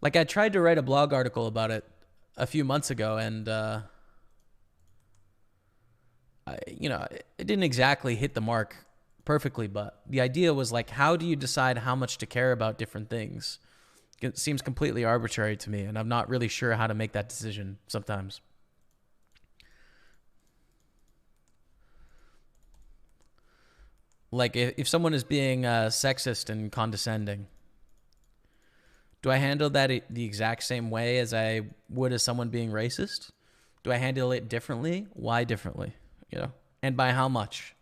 Like I tried to write a blog article about it a few months ago, and it didn't exactly hit the mark perfectly. But the idea was like, how do you decide how much to care about different things? It seems completely arbitrary to me, and I'm not really sure how to make that decision sometimes. Like if someone is being sexist and condescending, do I handle that the exact same way as I would as someone being racist? Do I handle it differently? Why differently? You know, and by how much?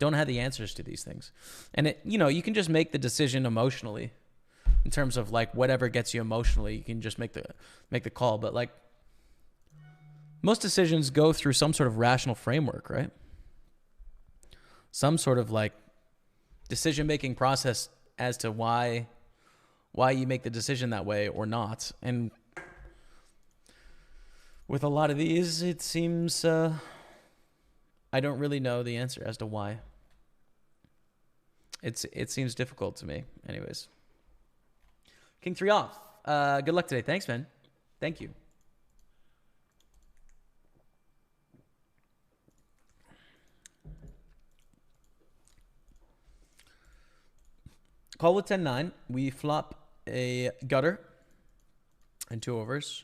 Don't have the answers to these things, and you can just make the decision emotionally in terms of like whatever gets you emotionally. You can just make the call, but like most decisions go through some sort of rational framework, right? Some sort of like decision making process as to why you make the decision that way or not. And with a lot of these, it seems I don't really know the answer as to why. It seems difficult to me. Anyways, King 3 off. Good luck today. Thanks, man. Thank you. Call with 10-9. We flop a gutter and 2 overs.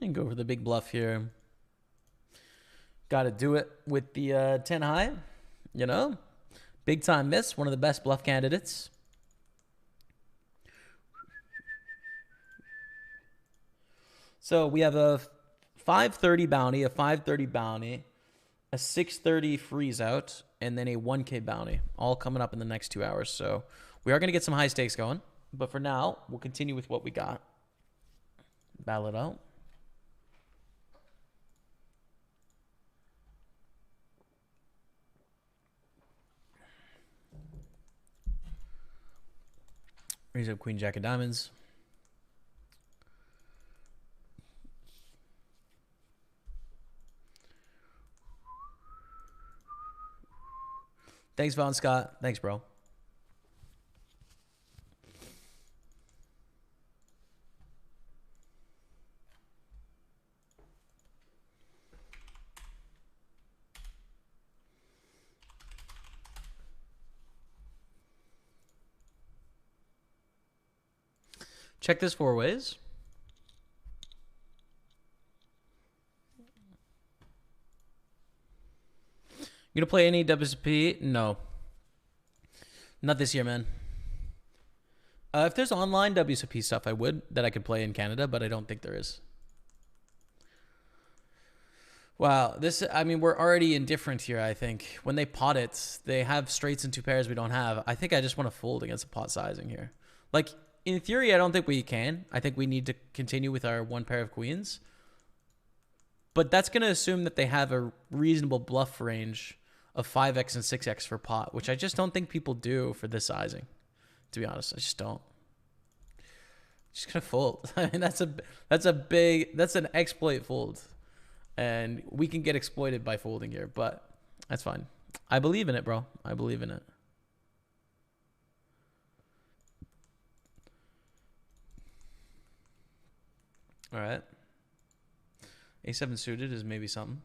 And go for the big bluff here. Got to do it with the 10 high. You know, big time miss. One of the best bluff candidates. So we have a 530 bounty, a 530 bounty, a 630 freeze out, and then a 1K bounty, all coming up in the next 2 hours. So we are going to get some high stakes going. But for now, we'll continue with what we got. Battle it out. Raise up Queen Jack of Diamonds. Thanks, Von Scott. Thanks, bro. Check this 4 ways. You gonna play any WSP? No. Not this year, man. If there's online WSP stuff, I would, that I could play in Canada, but I don't think there is. Wow, we're already indifferent here, I think. When they pot it, they have straights and 2 pairs we don't have. I think I just want to fold against the pot sizing here. Like, in theory, I don't think we can. I think we need to continue with our 1 pair of queens. But that's going to assume that they have a reasonable bluff range of 5x and 6x for pot, which I just don't think people do for this sizing. To be honest, I just don't. Just gonna fold. I mean, that's an exploit fold, and we can get exploited by folding here, but that's fine. I believe in it, bro. I believe in it. All right. A7 suited is maybe something.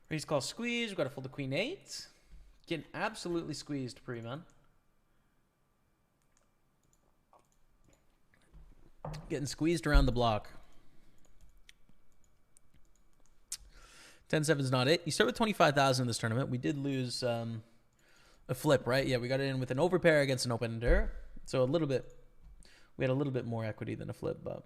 Raise call squeeze. We've got to fold the queen eight. Getting absolutely squeezed, pre-man. Getting squeezed around the block. 10-7 is not it. You start with 25,000 in this tournament. We did lose a flip, right? Yeah, we got it in with an overpair against an open ender. So a little bit, we had a little bit more equity than a flip, but.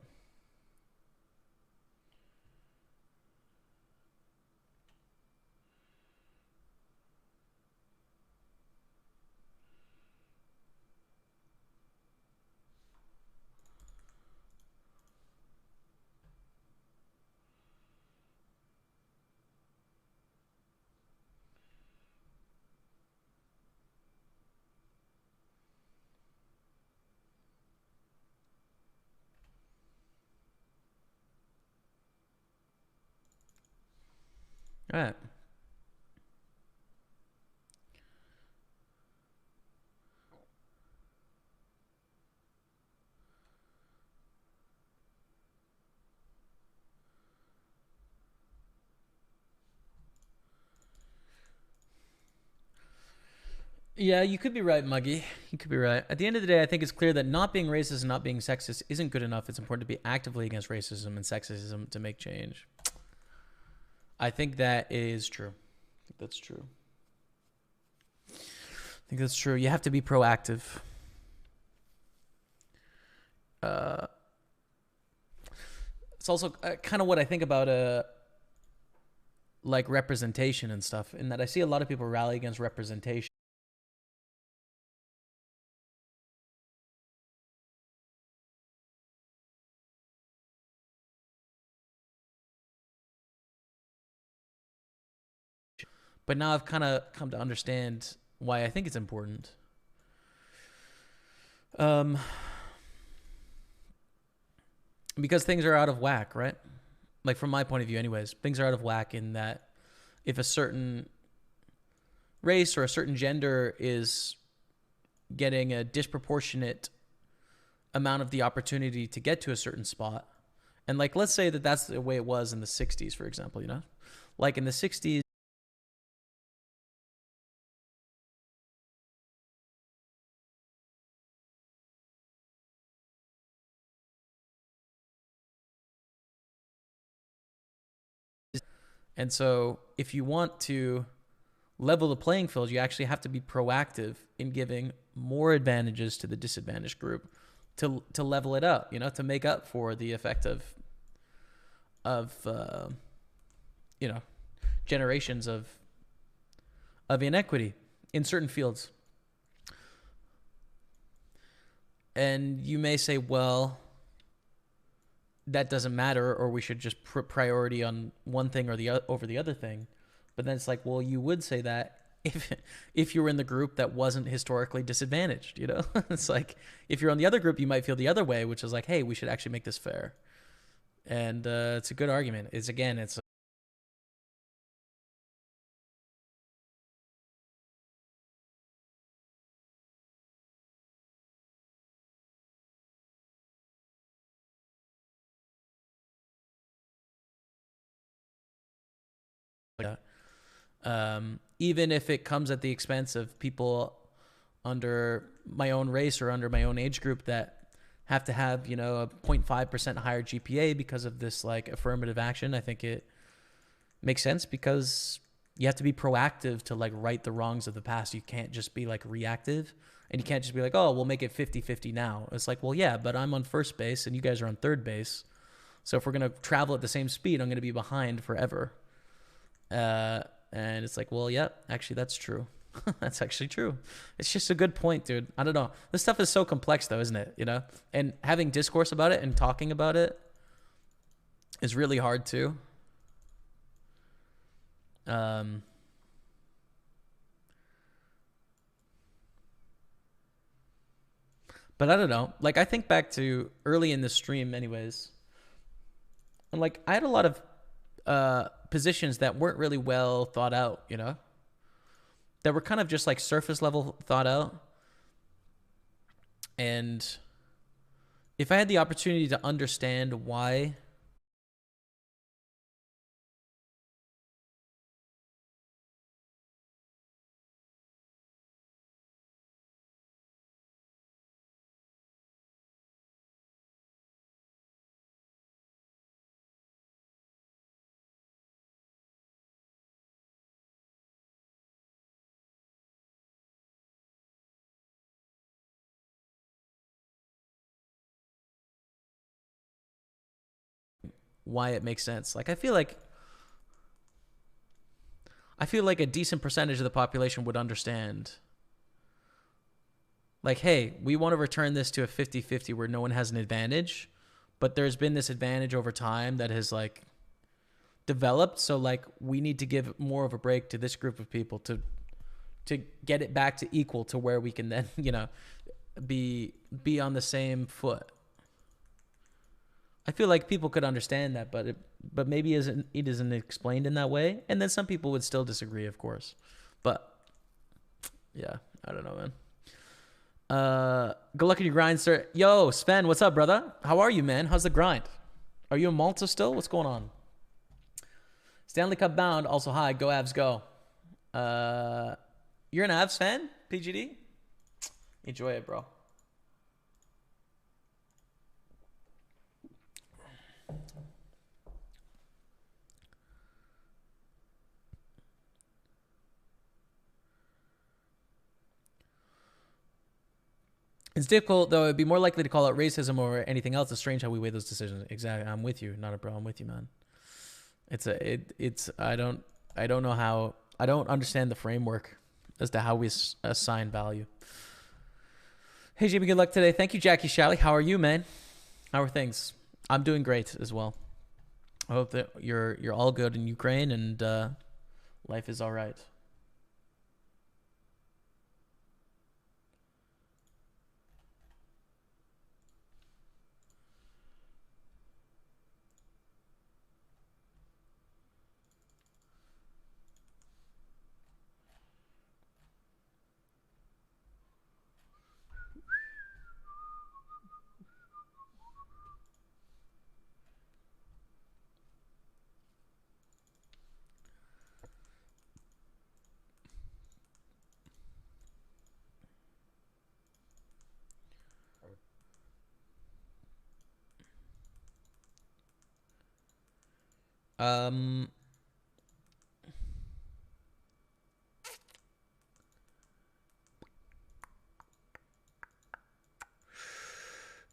All right. Yeah, you could be right, Muggy. You could be right. At the end of the day, I think it's clear that not being racist and not being sexist isn't good enough. It's important to be actively against racism and sexism to make change. I think that is true. I think that's true. I think that's true. You have to be proactive. It's also kind of what I think about like representation and stuff, in that I see a lot of people rally against representation. But now I've kind of come to understand why I think it's important. Because things are out of whack, right? Like from my point of view anyways, things are out of whack in that if a certain race or a certain gender is getting a disproportionate amount of the opportunity to get to a certain spot, and like let's say that that's the way it was in the 60s, for example, you know? Like in the 60s, and so if you want to level the playing field, you actually have to be proactive in giving more advantages to the disadvantaged group to level it up, you know, to make up for the effect of you know, generations of inequity in certain fields. And you may say, well, that doesn't matter, or we should just put priority on one thing or over the other thing. But then it's like, well, you would say that if you were in the group that wasn't historically disadvantaged, you know? It's like, if you're on the other group, you might feel the other way, which is like, hey, we should actually make this fair. And it's a good argument. It's even if it comes at the expense of people under my own race or under my own age group that have to have, you know, a 0.5% higher GPA because of this like affirmative action, I think it makes sense because you have to be proactive to like right the wrongs of the past. You can't just be like reactive, and you can't just be like, oh, we'll make it 50-50 now. It's like, well, yeah, but I'm on first base and you guys are on third base. So if we're going to travel at the same speed, I'm going to be behind forever. And it's like, well, yeah, actually, that's true. That's actually true. It's just a good point, dude. I don't know. This stuff is so complex, though, isn't it? You know, and having discourse about it and talking about it is really hard too. But I don't know. Like, I think back to early in the stream, anyways, and like I had a lot of positions that weren't really well thought out, you know, that were kind of just like surface level thought out. And if I had the opportunity to understand why why it makes sense. Like, I feel like a decent percentage of the population would understand. Like, hey, we want to return this to a 50-50 where no one has an advantage, but there's been this advantage over time that has like developed. So like we need to give more of a break to this group of people to get it back to equal to where we can then, you know, be on the same foot. I feel like people could understand that, but maybe it isn't explained in that way. And then some people would still disagree, of course. But yeah, I don't know, man. Good luck in your grind, sir. Yo, Sven, what's up, brother? How are you, man? How's the grind? Are you in Malta still? What's going on? Stanley Cup bound. Also, hi. Go Avs, go. You're an Avs fan, PGD? Enjoy it, bro. It's difficult, though. It'd be more likely to call it racism or anything else. It's strange how we weigh those decisions. Exactly. I'm with you. Not a bro. I'm with you, man. I don't know how, I don't understand the framework as to how we assign value. Hey, Jamie, good luck today. Thank you, Jackie Shalley. How are you, man? How are things? I'm doing great as well. I hope that you're all good in Ukraine and life is all right.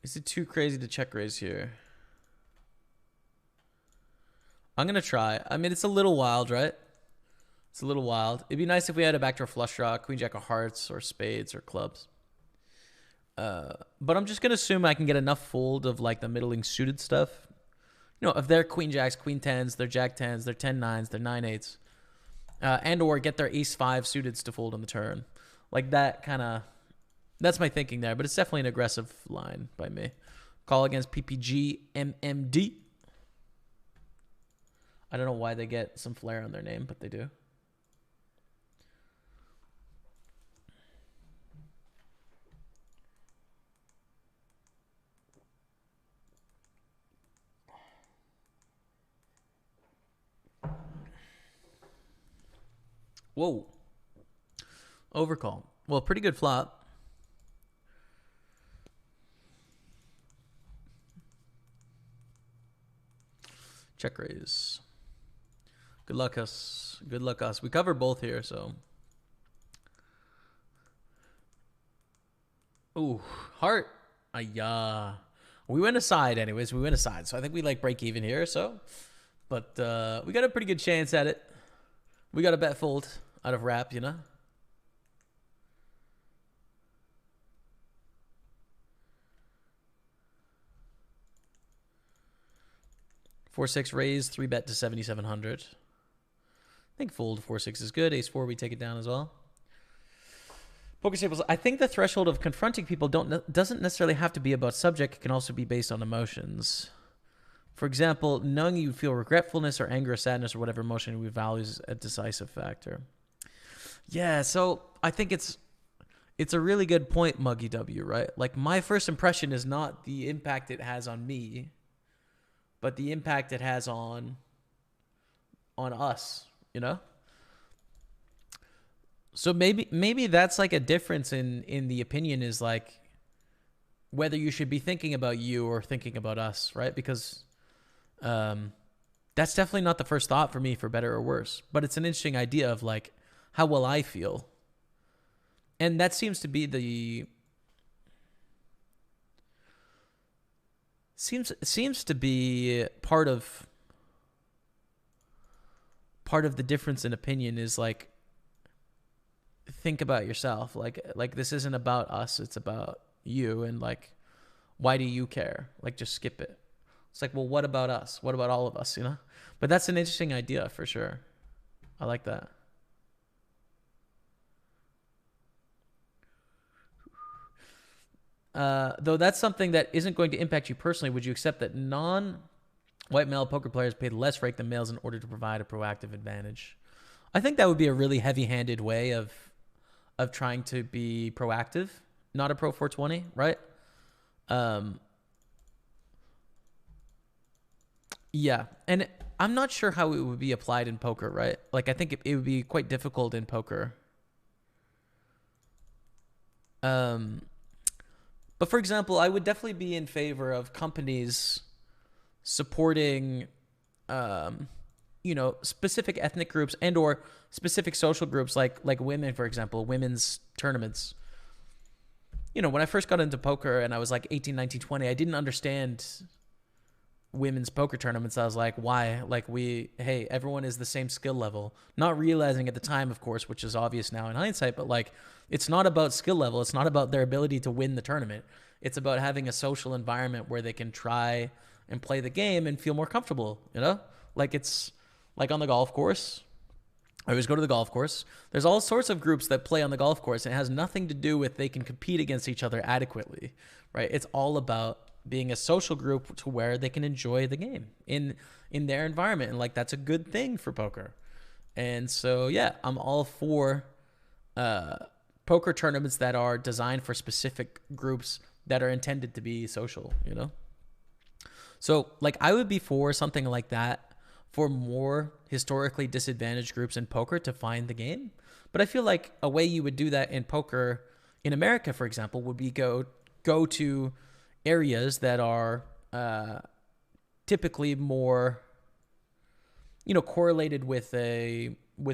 Is it too crazy to check raise here? I'm going to try. I mean, it's a little wild, right? It's a little wild. It'd be nice if we had a backdoor flush draw, queen jack of hearts or spades or clubs. But I'm just going to assume I can get enough fold of like the middling suited stuff. You know, if they're queen jacks, queen tens, they're jack tens, they're 10-9s, they're 9-8s. And or get their ace 5 suiteds to fold on the turn. Like that kind of, that's my thinking there. But it's definitely an aggressive line by me. Call against PPG MMD. I don't know why they get some flair on their name, but they do. Whoa. Overcall. Well, pretty good flop. Check raise. Good luck us. Good luck us. We cover both here, so. Ooh, heart. Ayah. We went aside anyways. We went aside. So I think we like break even here, so. But we got a pretty good chance at it. We got a bet fold out of wrap, you know. Four six raise, 3-bet to 7,700. I think fold 4-6 is good. Ace 4, we take it down as well. Poker tables. I think the threshold of confronting people doesn't necessarily have to be about subject. It can also be based on emotions. For example, knowing you feel regretfulness or anger or sadness or whatever emotion we value is a decisive factor. Yeah, so I think it's a really good point, Muggy W, right? Like my first impression is not the impact it has on me, but the impact it has on us, you know? So maybe that's like a difference in the opinion is like whether you should be thinking about you or thinking about us, right? Because that's definitely not the first thought for me, for better or worse. But it's an interesting idea of like, how will I feel? And that seems to be Seems to be part of the difference in opinion is like, think about yourself. Like this isn't about us, it's about you, and like, why do you care? Like, just skip it. It's like, well, what about us? What about all of us, you know? But that's an interesting idea for sure. I like that. Though that's something that isn't going to impact you personally, would you accept that non-white male poker players paid less rake than males in order to provide a proactive advantage? I think that would be a really heavy-handed way of trying to be proactive, not a pro 420, right? Um, yeah, and I'm not sure how it would be applied in poker, right? Like, I think it would be quite difficult in poker. Um, but for example, I would definitely be in favor of companies supporting, um, specific ethnic groups and or specific social groups, like women, for example, women's tournaments. When I first got into poker and I was like 18, 19, 20, I didn't understand women's poker tournaments. I was like, why? Like, hey, everyone is the same skill level. Not realizing at the time, of course, which is obvious now in hindsight, but like, it's not about skill level. It's not about their ability to win the tournament. It's about having a social environment where they can try and play the game and feel more comfortable, Like, it's like on the golf course. I always go to the golf course. There's all sorts of groups that play on the golf course, and it has nothing to do with they can compete against each other adequately, right? It's all about being a social group to where they can enjoy the game in their environment, and like, that's a good thing for poker. And so yeah, I'm all for poker tournaments that are designed for specific groups that are intended to be social, So like, I would be for something like that for more historically disadvantaged groups in poker to find the game. But I feel like a way you would do that in poker in America, for example, would be go to areas that are typically more, correlated with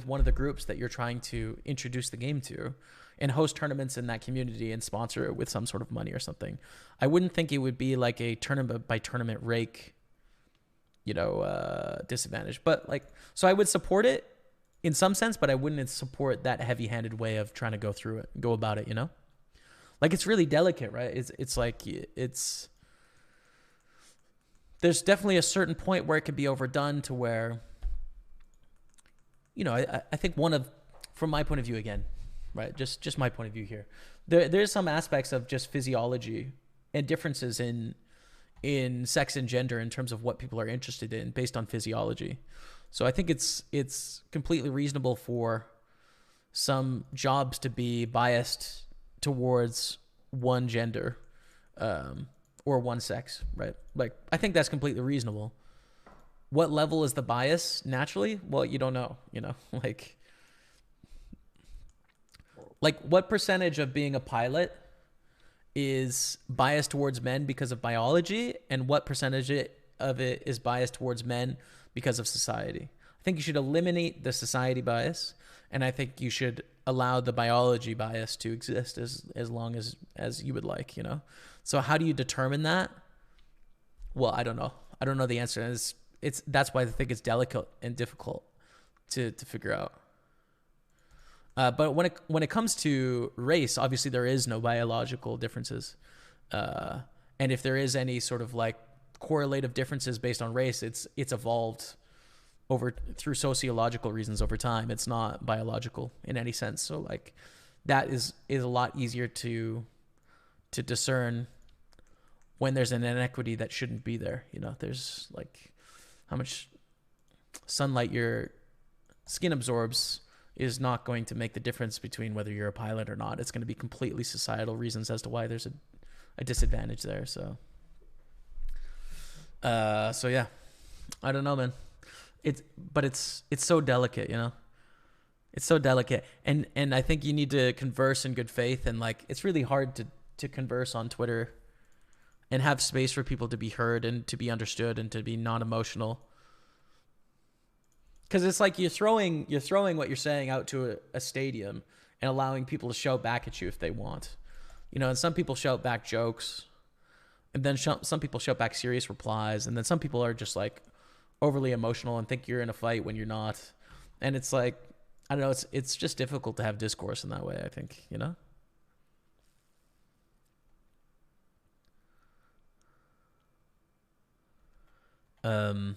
one of the groups that you're trying to introduce the game to, and host tournaments in that community and sponsor it with some sort of money or something. I wouldn't think it would be like a tournament by tournament rake, disadvantage. But like, so I would support it in some sense, but I wouldn't support that heavy-handed way of trying to go about it, Like, it's really delicate, right? It's like, there's definitely a certain point where it could be overdone to where, I think from my point of view again, right? Just my point of view here. There's some aspects of just physiology and differences in sex and gender in terms of what people are interested in based on physiology. So I think it's completely reasonable for some jobs to be biased towards one gender, or one sex, right? Like, I think that's completely reasonable. What level is the bias naturally? Well, you don't know, like what percentage of being a pilot is biased towards men because of biology, and what percentage of it is biased towards men because of society. I think you should eliminate the society bias, and I think you should allow the biology bias to exist as long as you would like, So how do you determine that? Well, I don't know. I don't know the answer. And that's why I think it's delicate and difficult to figure out. But when it comes to race, obviously there is no biological differences. And if there is any sort of like correlative differences based on race, it's evolved through sociological reasons over time. It's not biological in any sense. So like, that is a lot easier to discern when there's an inequity that shouldn't be there. There's like how much sunlight your skin absorbs is not going to make the difference between whether you're a pilot or not. It's going to be completely societal reasons as to why there's a disadvantage there. So yeah, I don't know, man. It's so delicate, It's so delicate, and I think you need to converse in good faith, and like, it's really hard to converse on Twitter and have space for people to be heard and to be understood and to be non-emotional. Because it's like you're throwing what you're saying out to a stadium and allowing people to shout back at you if they want, and some people shout back jokes, And then some people shout back serious replies, and then some people are just like overly emotional and think you're in a fight when you're not. And it's like, I don't know, it's just difficult to have discourse in that way, I think, you know? Um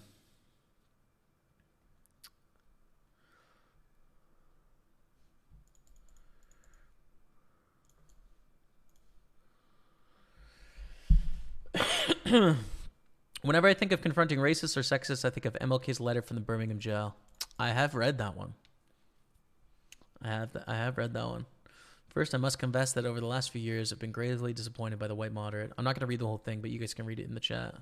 Whenever I think of confronting racists or sexists, I think of MLK's letter from the Birmingham jail. I have read that one. I have read that one. First, I must confess that over the last few years, I've been gravely disappointed by the white moderate. I'm not going to read the whole thing, but you guys can read it in the chat.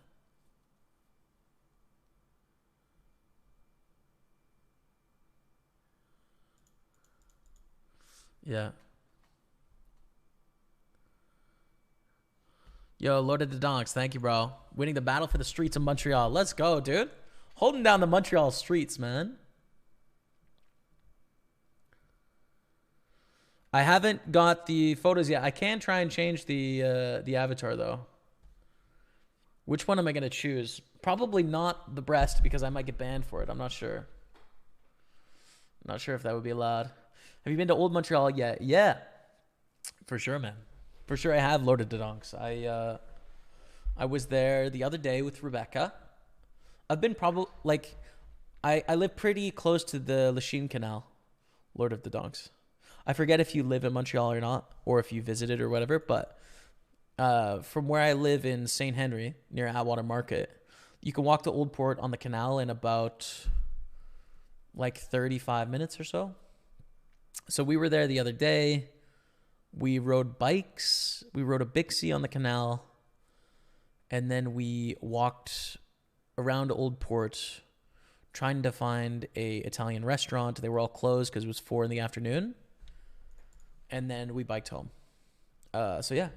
Yeah. Yo, Lord of the Donks, thank you, bro. Winning the battle for the streets of Montreal. Let's go, dude. Holding down the Montreal streets, man. I haven't got the photos yet. I can try and change the avatar, though. Which one am I going to choose? Probably not the breast, because I might get banned for it. I'm not sure. I'm not sure if that would be allowed. Have you been to Old Montreal yet? Yeah. For sure, man. For sure, I have Lord of the Donks. I was there the other day with Rebecca. I've been probably, like, I live pretty close to the Lachine Canal, Lord of the Donks. I forget if you live in Montreal or not, or if you visited or whatever, but from where I live in St. Henry, near Atwater Market, you can walk to Old Port on the canal in about, like, 35 minutes or so. So we were there the other day. We rode bikes. We rode a Bixie on the canal. And then we walked around Old Port trying to find a Italian restaurant. They were all closed because it was 4 p.m. And then we biked home. So yeah,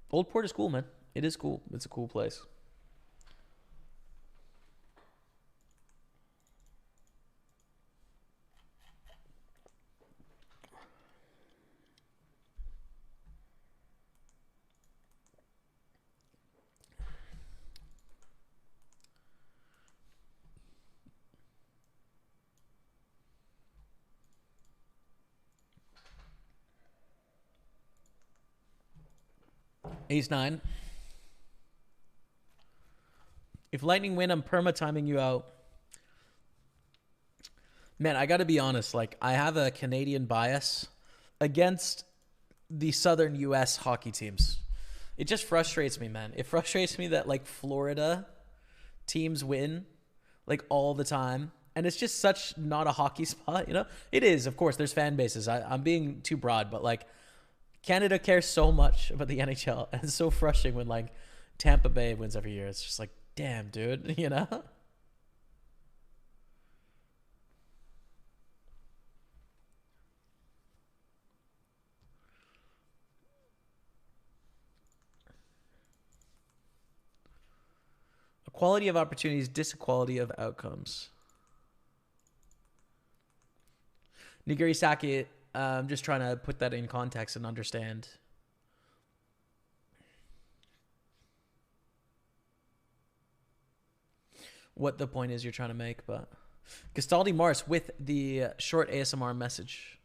Old Port is cool, man. It is cool. It's a cool place. Ace 9. If Lightning win, I'm perma-timing you out. Man, I got to be honest. Like, I have a Canadian bias against the Southern U.S. hockey teams. It just frustrates me, man. It frustrates me that, like, Florida teams win, like, all the time. And it's just such not a hockey spot, you know? It is, of course. There's fan bases. I'm being too broad, but, like, Canada cares so much about the NHL, and it's so frustrating when, like, Tampa Bay wins every year. It's just like, damn, dude, you know? Equality of opportunities, disequality of outcomes. Nigiri Saki, I'm just trying to put that in context and understand. What the point is you're trying to make, but Gastaldi Mars with the short ASMR message.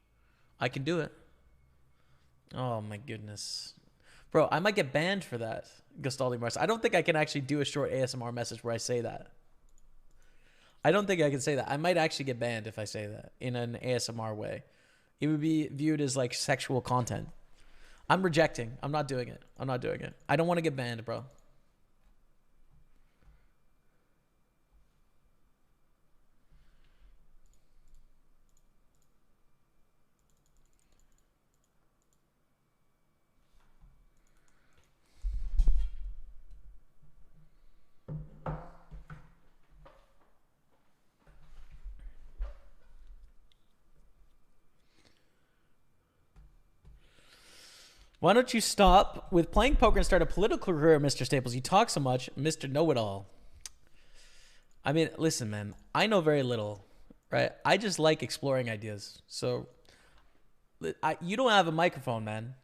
I can do it. Oh my goodness. Bro, I might get banned for that, Gastaldi Mars. I don't think I can actually do a short ASMR message where I say that. I don't think I can say that. I might actually get banned if I say that in an ASMR way. It would be viewed as like sexual content. I'm rejecting. I'm not doing it. I'm not doing it. I don't want to get banned, bro. Why don't you stop with playing poker and start a political career, Mr. Staples? You talk so much, Mr. Know-It-All. I mean, listen, man. I know very little, right? I just like exploring ideas. So, you don't have a microphone, man.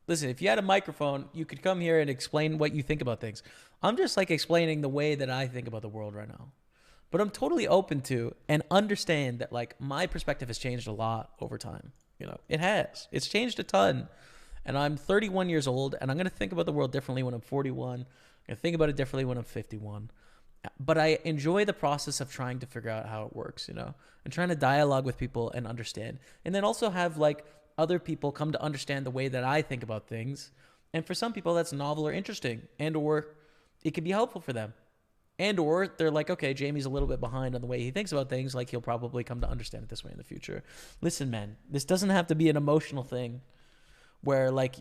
Listen, if you had a microphone, you could come here and explain what you think about things. I'm just like explaining the way that I think about the world right now. But I'm totally open to and understand that like my perspective has changed a lot over time. You know, it has. It's changed a ton. And I'm 31 years old, and I'm going to think about the world differently when I'm 41. I'm going to think about it differently when I'm 51. But I enjoy the process of trying to figure out how it works, you know, and trying to dialogue with people and understand. And then also have like other people come to understand the way that I think about things. And for some people that's novel or interesting, and or it could be helpful for them. And or they're like, okay, Jamie's a little bit behind on the way he thinks about things. Like he'll probably come to understand it this way in the future. Listen, man, this doesn't have to be an emotional thing where like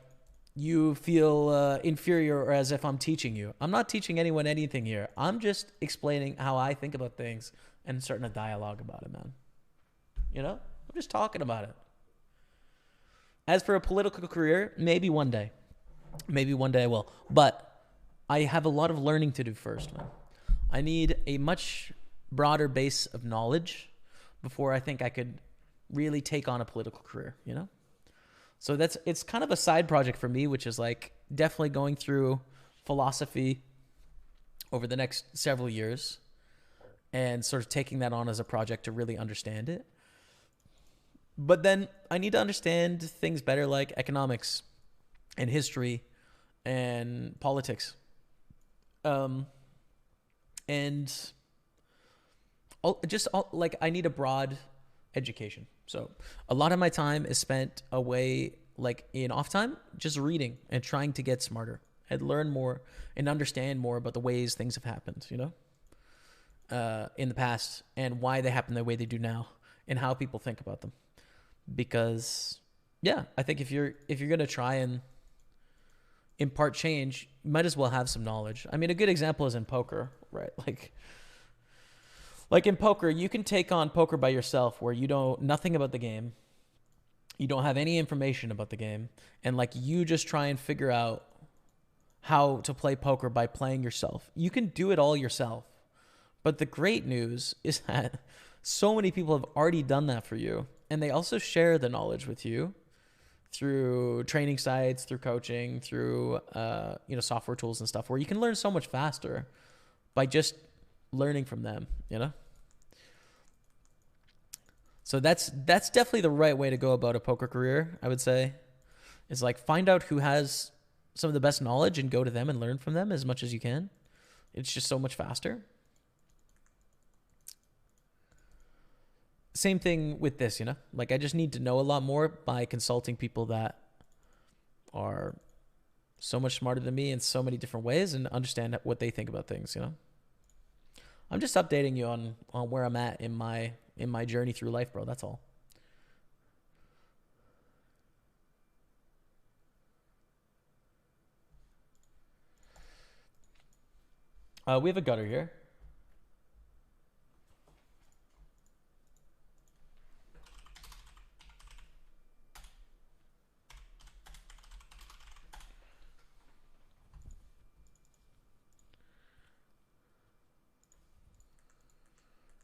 you feel inferior or as if I'm teaching you. I'm not teaching anyone anything here. I'm just explaining how I think about things and starting a dialogue about it, man. You know, I'm just talking about it. As for a political career, maybe one day. Maybe one day I will. But I have a lot of learning to do first, man. I need a much broader base of knowledge before I think I could really take on a political career, you know? So it's kind of a side project for me, which is like definitely going through philosophy over the next several years and sort of taking that on as a project to really understand it. But then I need to understand things better like economics and history and politics. And like I need a broad education. So a lot of my time is spent away, like in off time, just reading and trying to get smarter and learn more and understand more about the ways things have happened, you know, in the past and why they happen the way they do now and how people think about them. Because yeah, I think if you're going to try and impart change, you might as well have some knowledge. I mean, a good example is in poker, right? Like in poker, you can take on poker by yourself where you know nothing about the game. You don't have any information about the game. And like you just try and figure out how to play poker by playing yourself. You can do it all yourself. But the great news is that so many people have already done that for you. And they also share the knowledge with you through training sites, through coaching, through software tools and stuff where you can learn so much faster by just learning from them, you know? So that's definitely the right way to go about a poker career, I would say. Is like find out who has some of the best knowledge and go to them and learn from them as much as you can. It's just so much faster. Same thing with this, you know? Like I just need to know a lot more by consulting people that are so much smarter than me in so many different ways and understand what they think about things, you know? I'm just updating you on where I'm at in my journey through life, bro. That's all. We have a gutter here.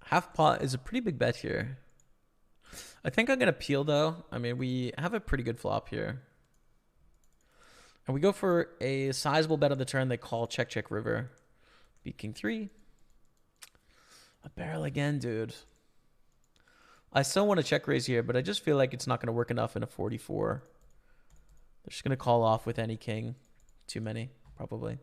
Half pot is a pretty big bet here. I think I'm going to peel though. I mean, we have a pretty good flop here. And we go for a sizable bet on the turn. They call check, check, river. Beat king 3. A barrel again, dude. I still want to check raise here, but I just feel like it's not going to work enough in a 44. They're just going to call off with any king. Too many, probably.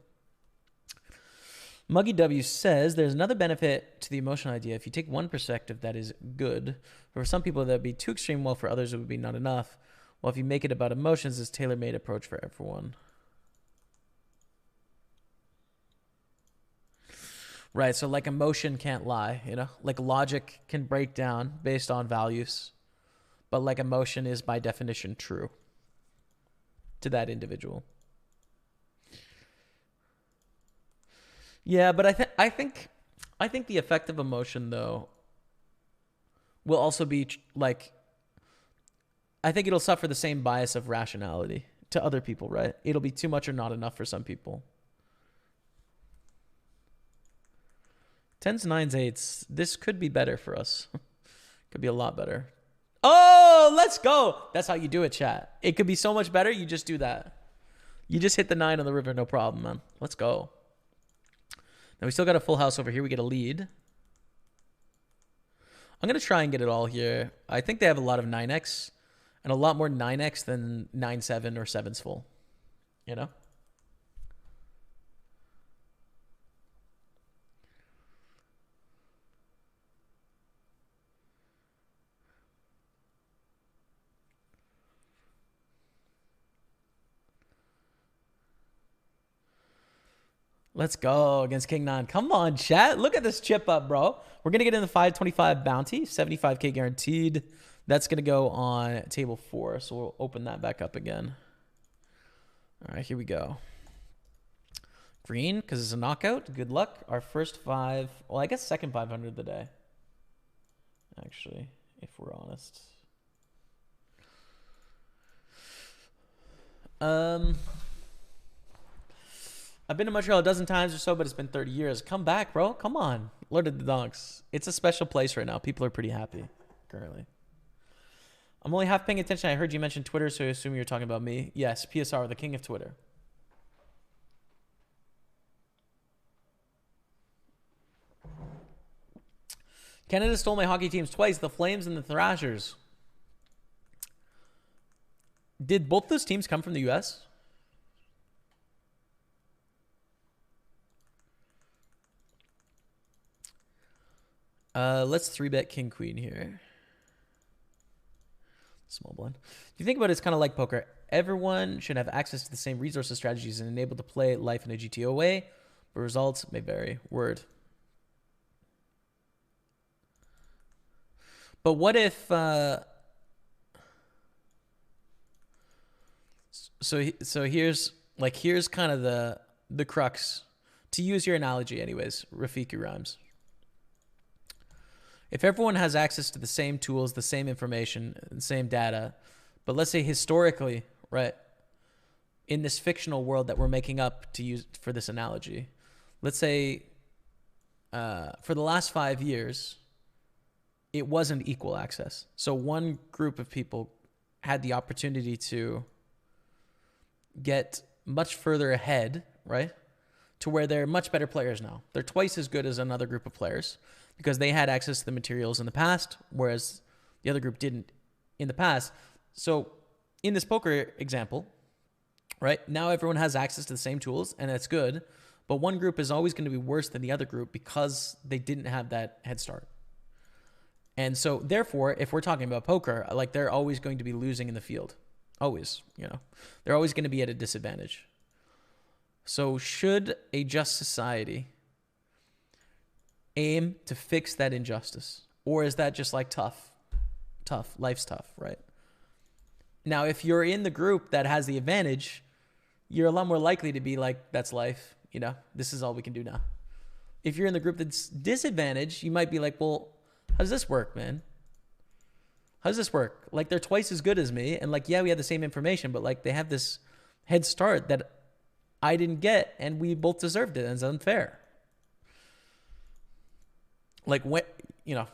Muggy W says there's another benefit to the emotion idea. If you take one perspective, that is good. For some people, that would be too extreme, while for others, it would be not enough. Well, if you make it about emotions, it's a tailor-made approach for everyone. Right, so like emotion can't lie, you know? Like logic can break down based on values, but like emotion is by definition true to that individual. Yeah, but I think the effect of emotion though will also be like, I think it'll suffer the same bias of rationality to other people, right? It'll be too much or not enough for some people. 10s, 9s, 8s. This could be better for us. Could be a lot better. Oh, let's go. That's how you do it, chat. It could be so much better. You just do that. You just hit the 9 on the river, no problem, man. Let's go. Now we still got a full house over here. We get a lead. I'm going to try and get it all here. I think they have a lot of 9x and a lot more 9x than 9-7 or 7's full. You know? Let's go against King 9. Come on, chat. Look at this chip up, bro. We're going to get in the 525 bounty, 75k guaranteed. That's going to go on table 4, so we'll open that back up again. All right, here we go. Green, because it's a knockout. Good luck. Our first 5, well, I guess second 500 of the day, actually, if we're honest. I've been to Montreal a dozen times or so, but it's been 30 years. Come back, bro. Come on. Lord of the Donks. It's a special place right now. People are pretty happy currently. I'm only half paying attention. I heard you mention Twitter, so I assume you're talking about me. Yes, PSR, the king of Twitter. Canada stole my hockey teams twice, the Flames and the Thrashers. Did both those teams come from the U.S.? Let's 3-bet King Queen here. Small blind. If you think about it, it's kind of like poker. Everyone should have access to the same resources, strategies, and enabled to play life in a GTO way, but results may vary. Word. But what if... So here's kind of the crux. To use your analogy anyways, Rafiki Rhymes. If everyone has access to the same tools, the same information, the same data, but let's say historically, right, in this fictional world that we're making up to use for this analogy, let's say for the last 5 years, it wasn't equal access. So one group of people had the opportunity to get much further ahead, right, to where they're much better players now. They're twice as good as another group of players, because they had access to the materials in the past, whereas the other group didn't in the past. So in this poker example, right, now everyone has access to the same tools, and that's good, but one group is always going to be worse than the other group because they didn't have that head start. And so therefore, if we're talking about poker, like, they're always going to be losing in the field. Always, you know. They're always going to be at a disadvantage. So should a just society aim to fix that injustice? Or is that just like tough? Life's tough, right? Now, if you're in the group that has the advantage, you're a lot more likely to be like, that's life, you know, this is all we can do now. If you're in the group that's disadvantaged, you might be like, well, how does this work, man? How does this work? Like, they're twice as good as me, and like, yeah, we have the same information, but like, they have this head start that I didn't get, and we both deserved it, and it's unfair. Like, when, you know,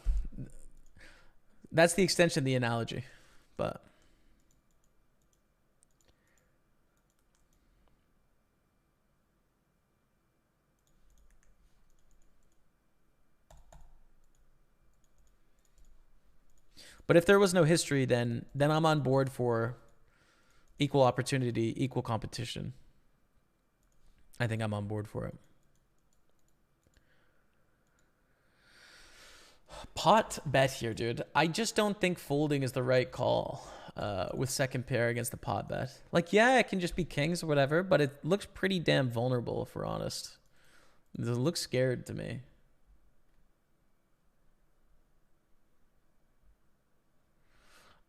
that's the extension of the analogy, but if there was no history, then I'm on board for equal opportunity, equal competition. I think I'm on board for it. Pot bet here, dude. I just don't think folding is the right call with second pair against the pot bet. Like, yeah, it can just be kings or whatever, but it looks pretty damn vulnerable, if we're honest. It looks scared to me.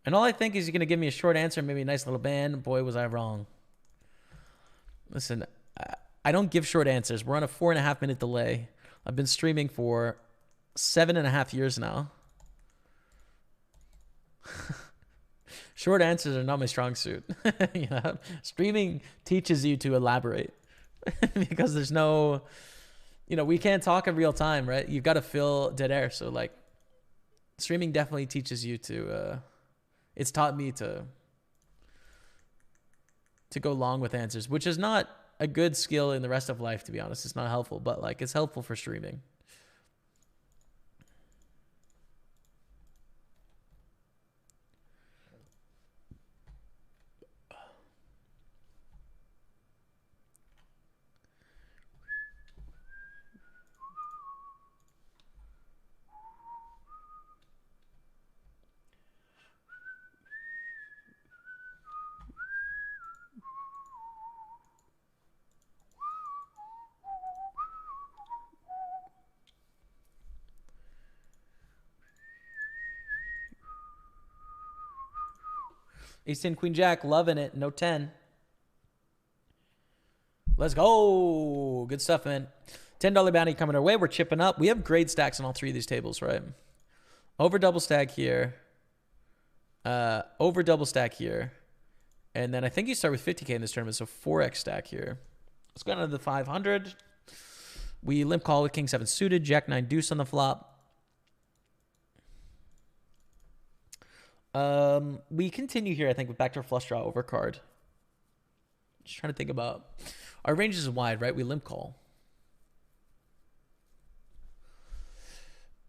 And all I think is you're going to give me a short answer, maybe a nice little band. Boy, was I wrong. Listen, I don't give short answers. We're on a 4.5 minute delay. I've been streaming for 7.5 years now. Short answers are not my strong suit. You know? Streaming teaches you to elaborate because there's no, you know, we can't talk in real time, right? You've got to fill dead air. So like, streaming definitely teaches you to, it's taught me to to go long with answers, which is not a good skill in the rest of life, to be honest. It's not helpful, but like it's helpful for streaming. Ace 10, Queen Jack, loving it. No 10. Let's go. Good stuff, man. $10 bounty coming our way. We're chipping up. We have great stacks on all three of these tables, right? Over double stack here. Over double stack here. And then I think you start with 50K in this tournament, so 4x stack here. Let's go down to the 500. We limp call with King 7 suited, Jack 9 deuce on the flop. We continue here, I think, with backdoor flush draw over card. Just trying to think about. Our range is wide, right? We limp call.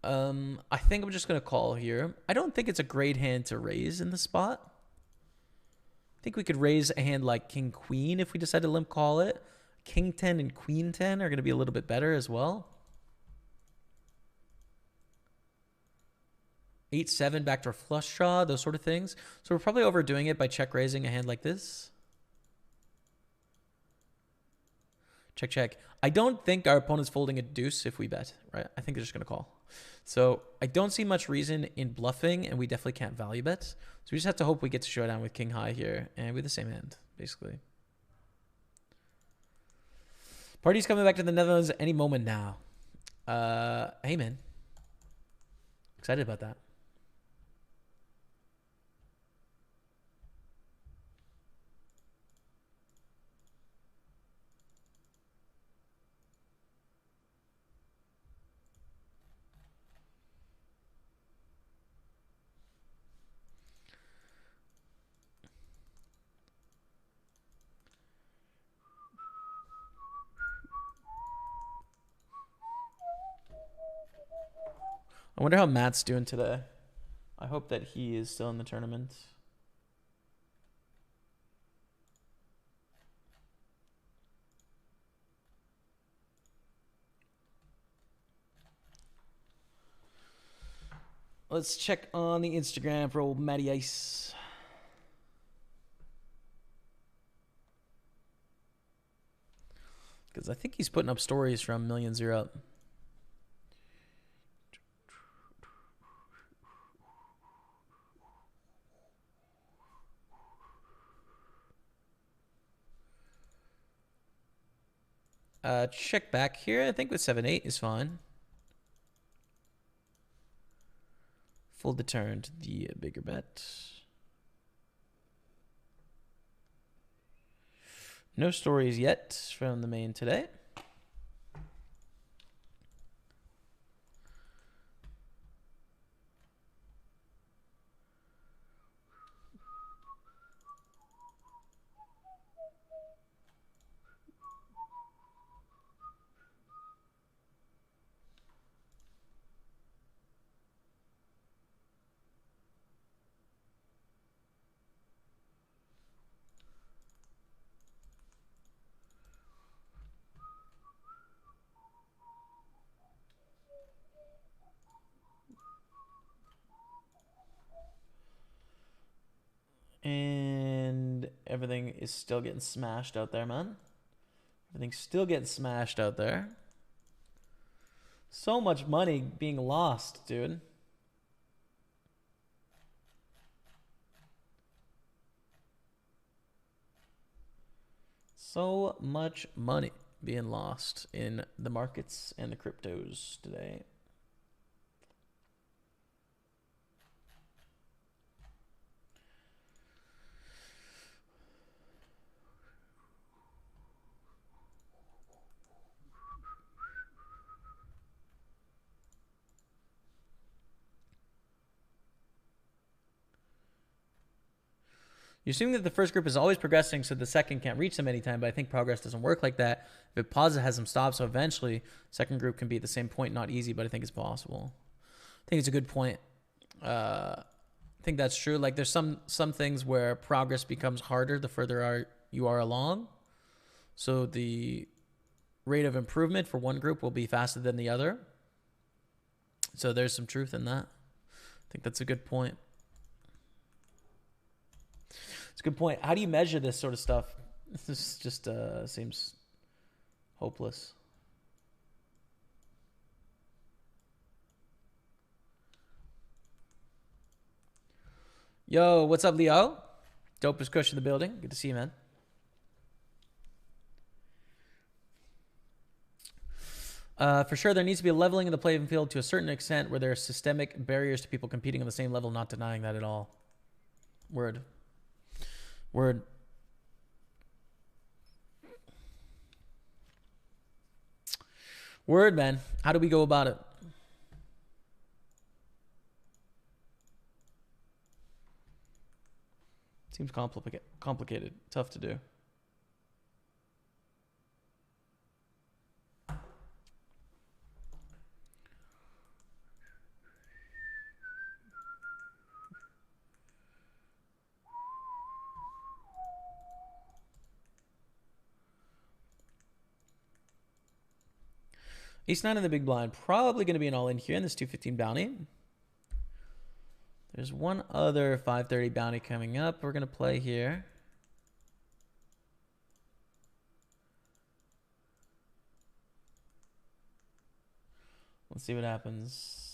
I think I'm just going to call here. I don't think it's a great hand to raise in the spot. I think we could raise a hand like King Queen if we decide to limp call it. King 10 and Queen 10 are going to be a little bit better as well. 8-7 backdoor flush draw, those sort of things. So we're probably overdoing it by check raising a hand like this. Check, check. I don't think our opponent's folding a deuce if we bet, right? I think they're just going to call. So I don't see much reason in bluffing, and we definitely can't value bet. So we just have to hope we get to showdown with King High here, and with the same hand, basically. Party's coming back to the Netherlands any moment now. Hey, man. Excited about that. I wonder how Matt's doing today. I hope that he is still in the tournament. Let's check on the Instagram for old Matty Ice. Because I think he's putting up stories from Millions Are Up. Check back here. I think with 7-8 is fine. Fold the turn to the bigger bet. No stories yet from the main today. And everything is still getting smashed out there, man. Everything's still getting smashed out there. So much money being lost, dude. So much money being lost in the markets and the cryptos today. You're assuming that the first group is always progressing, so the second can't reach them anytime, but I think progress doesn't work like that. If it pauses, it has some stops, so eventually second group can be at the same point. Not easy, but I think it's possible. I think it's a good point. I think that's true. Like there's some things where progress becomes harder the further you are along. So the rate of improvement for one group will be faster than the other. So there's some truth in that. I think that's a good point. It's a good point. How do you measure this sort of stuff? This just seems hopeless. Yo, what's up, Leo? Dopest Kush in the building. Good to see you, man. For sure, there needs to be a leveling of the playing field to a certain extent where there are systemic barriers to people competing on the same level, not denying that at all. Word. Word. Word, man. How do we go about it? Seems complicated. Tough to do. Ace 9 in the big blind. Probably going to be an all-in here in this 215 bounty. There's one other 530 bounty coming up. We're going to play here. Let's see what happens.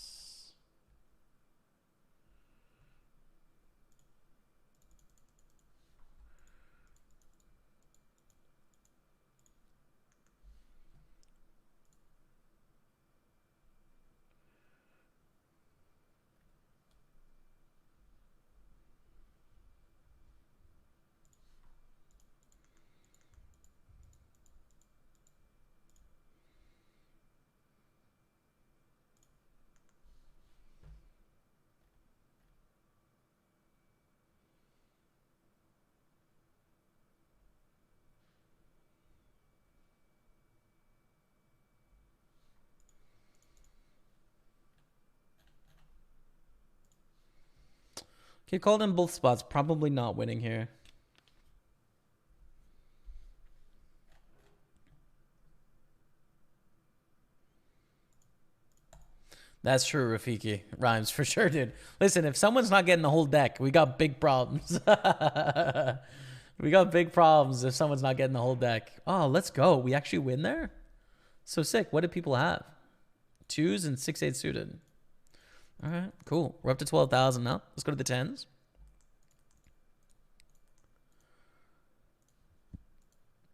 Okay, called in both spots. Probably not winning here. That's true, Rafiki. Rhymes for sure, dude. Listen, if someone's not getting the whole deck, we got big problems. We got big problems if someone's not getting the whole deck. Oh, let's go. We actually win there? So sick. What did people have? 2s and 6-8 suited. All right, cool. We're up to 12,000 now. Let's go to the 10s.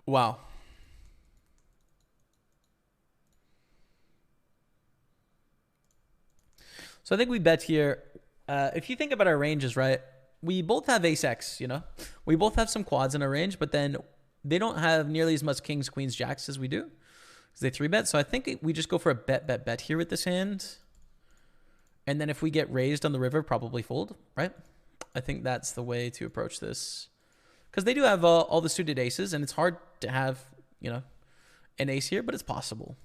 Wow. So I think we bet here. If you think about our ranges, right? We both have ace-x, you know? We both have some quads in our range, but then they don't have nearly as much kings, queens, jacks as we do. Because they 3-bet. So I think we just go for a bet here with this hand. And then if we get raised on the river, probably fold, right? I think that's the way to approach this. Because they do have all the suited aces, and it's hard to have, you know, an ace here, but it's possible.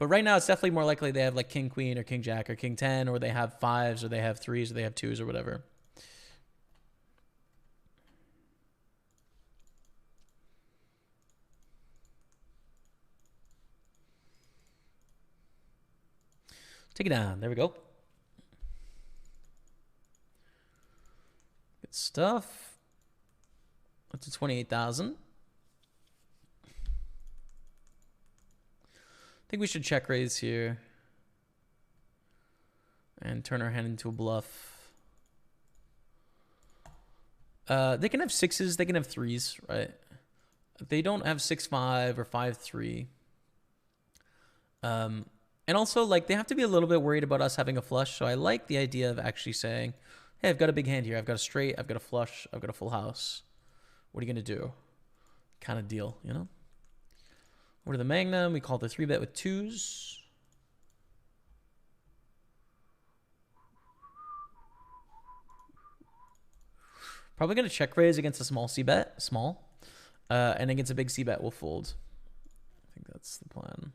But right now, it's definitely more likely they have like king, queen, or king, jack, or king, 10, or they have 5s, or they have 3s, or they have 2s, or whatever. Take it down. There we go. Good stuff. That's a 28,000. I think we should check raise here and turn our hand into a bluff. They can have 6s. They can have 3s, right? They don't have 6-5 or 5-3. And also, like, they have to be a little bit worried about us having a flush. So I like the idea of actually saying, hey, I've got a big hand here. I've got a straight. I've got a flush. I've got a full house. What are you going to do? Kind of deal, you know? Over to the Magnum. We call the 3-bet with 2s. Probably going to check raise against a small C bet, small. And against a big C bet, we'll fold. I think that's the plan.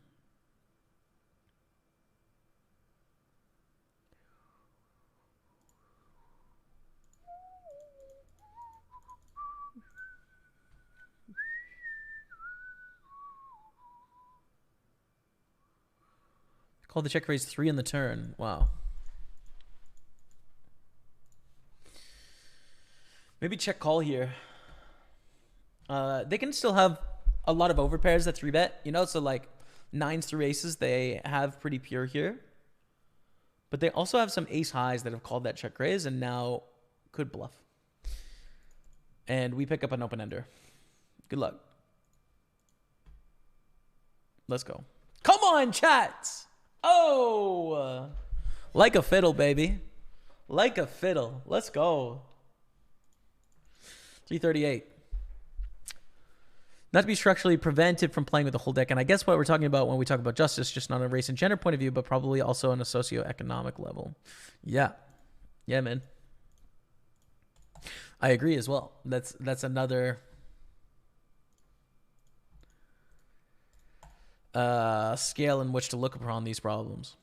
Called the check raise 3 on the turn. Wow. Maybe check call here. They can still have a lot of overpairs that 3-bet, you know, so like 9s through aces, they have pretty pure here. But they also have some ace highs that have called that check raise and now could bluff. And we pick up an open ender. Good luck. Let's go. Come on, chats. Oh, like a fiddle, baby. Like a fiddle. Let's go. 338. Not to be structurally prevented from playing with the whole deck. And I guess what we're talking about when we talk about justice, just not on a race and gender point of view, but probably also on a socioeconomic level. Yeah. Yeah, man. I agree as well. That's another scale in which to look upon these problems.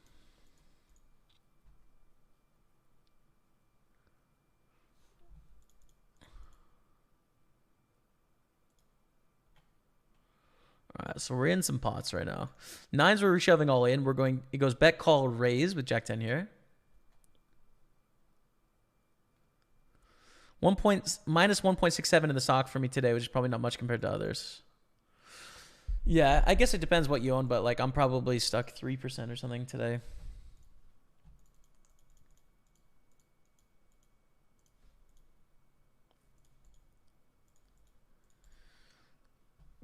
All right, so we're in some pots right now. 9s we're reshoving all in. We're going, it goes bet, call, raise with Jack 10 here. Minus 1.67 in the sock for me today, which is probably not much compared to others. Yeah, I guess it depends what you own, but like I'm probably stuck 3% or something today.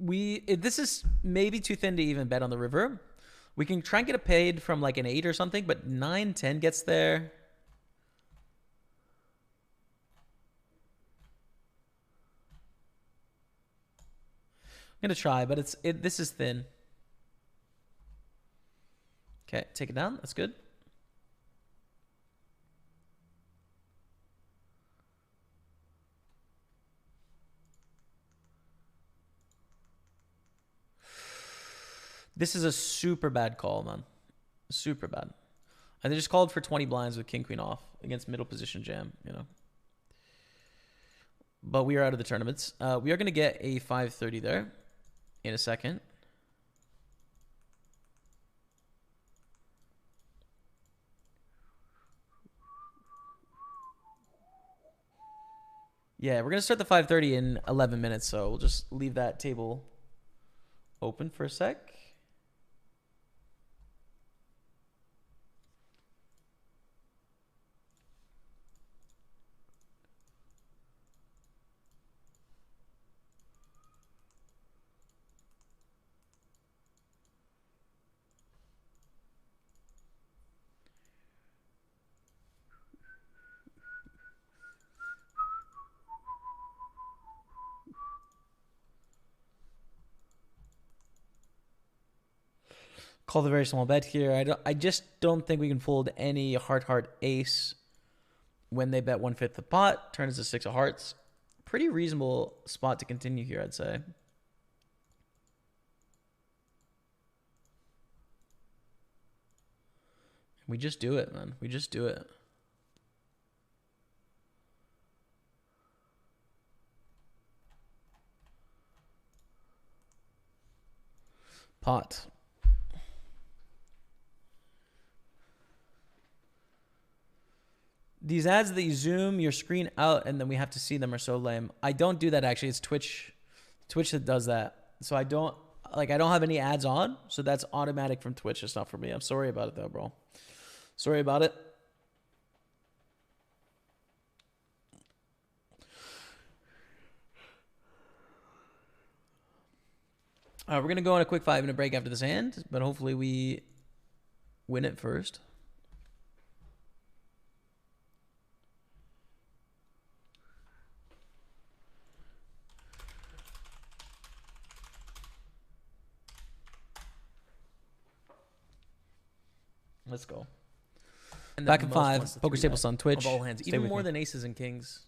This is maybe too thin to even bet on the river. We can try and get it paid from like an 8 or something, but 9, 10 gets there. I'm gonna try, but this is thin. Okay, take it down. That's good. This is a super bad call, man. Super bad. And they just called for 20 blinds with king queen off against middle position jam, you know. But we are out of the tournaments. We are going to get a 530 there in a second. Yeah, we're going to start the 530 in 11 minutes, so we'll just leave that table open for a sec. Call the very small bet here. I just don't think we can fold any heart ace when they bet 1/5 the pot. Turns to 6 of hearts. Pretty reasonable spot to continue here, I'd say. We just do it, man. We just do it. Pot. These ads that you zoom your screen out and then we have to see them are so lame. I don't do that actually. It's Twitch that does that. So I don't have any ads on, so that's automatic from Twitch. It's not for me. I'm sorry about it though, bro. Sorry about it. We're going to go on a quick 5-minute break after this hand, but hopefully we win it first. Let's go. Back at 5. Poker Staples on Twitch. Of all hands, even more than aces and kings.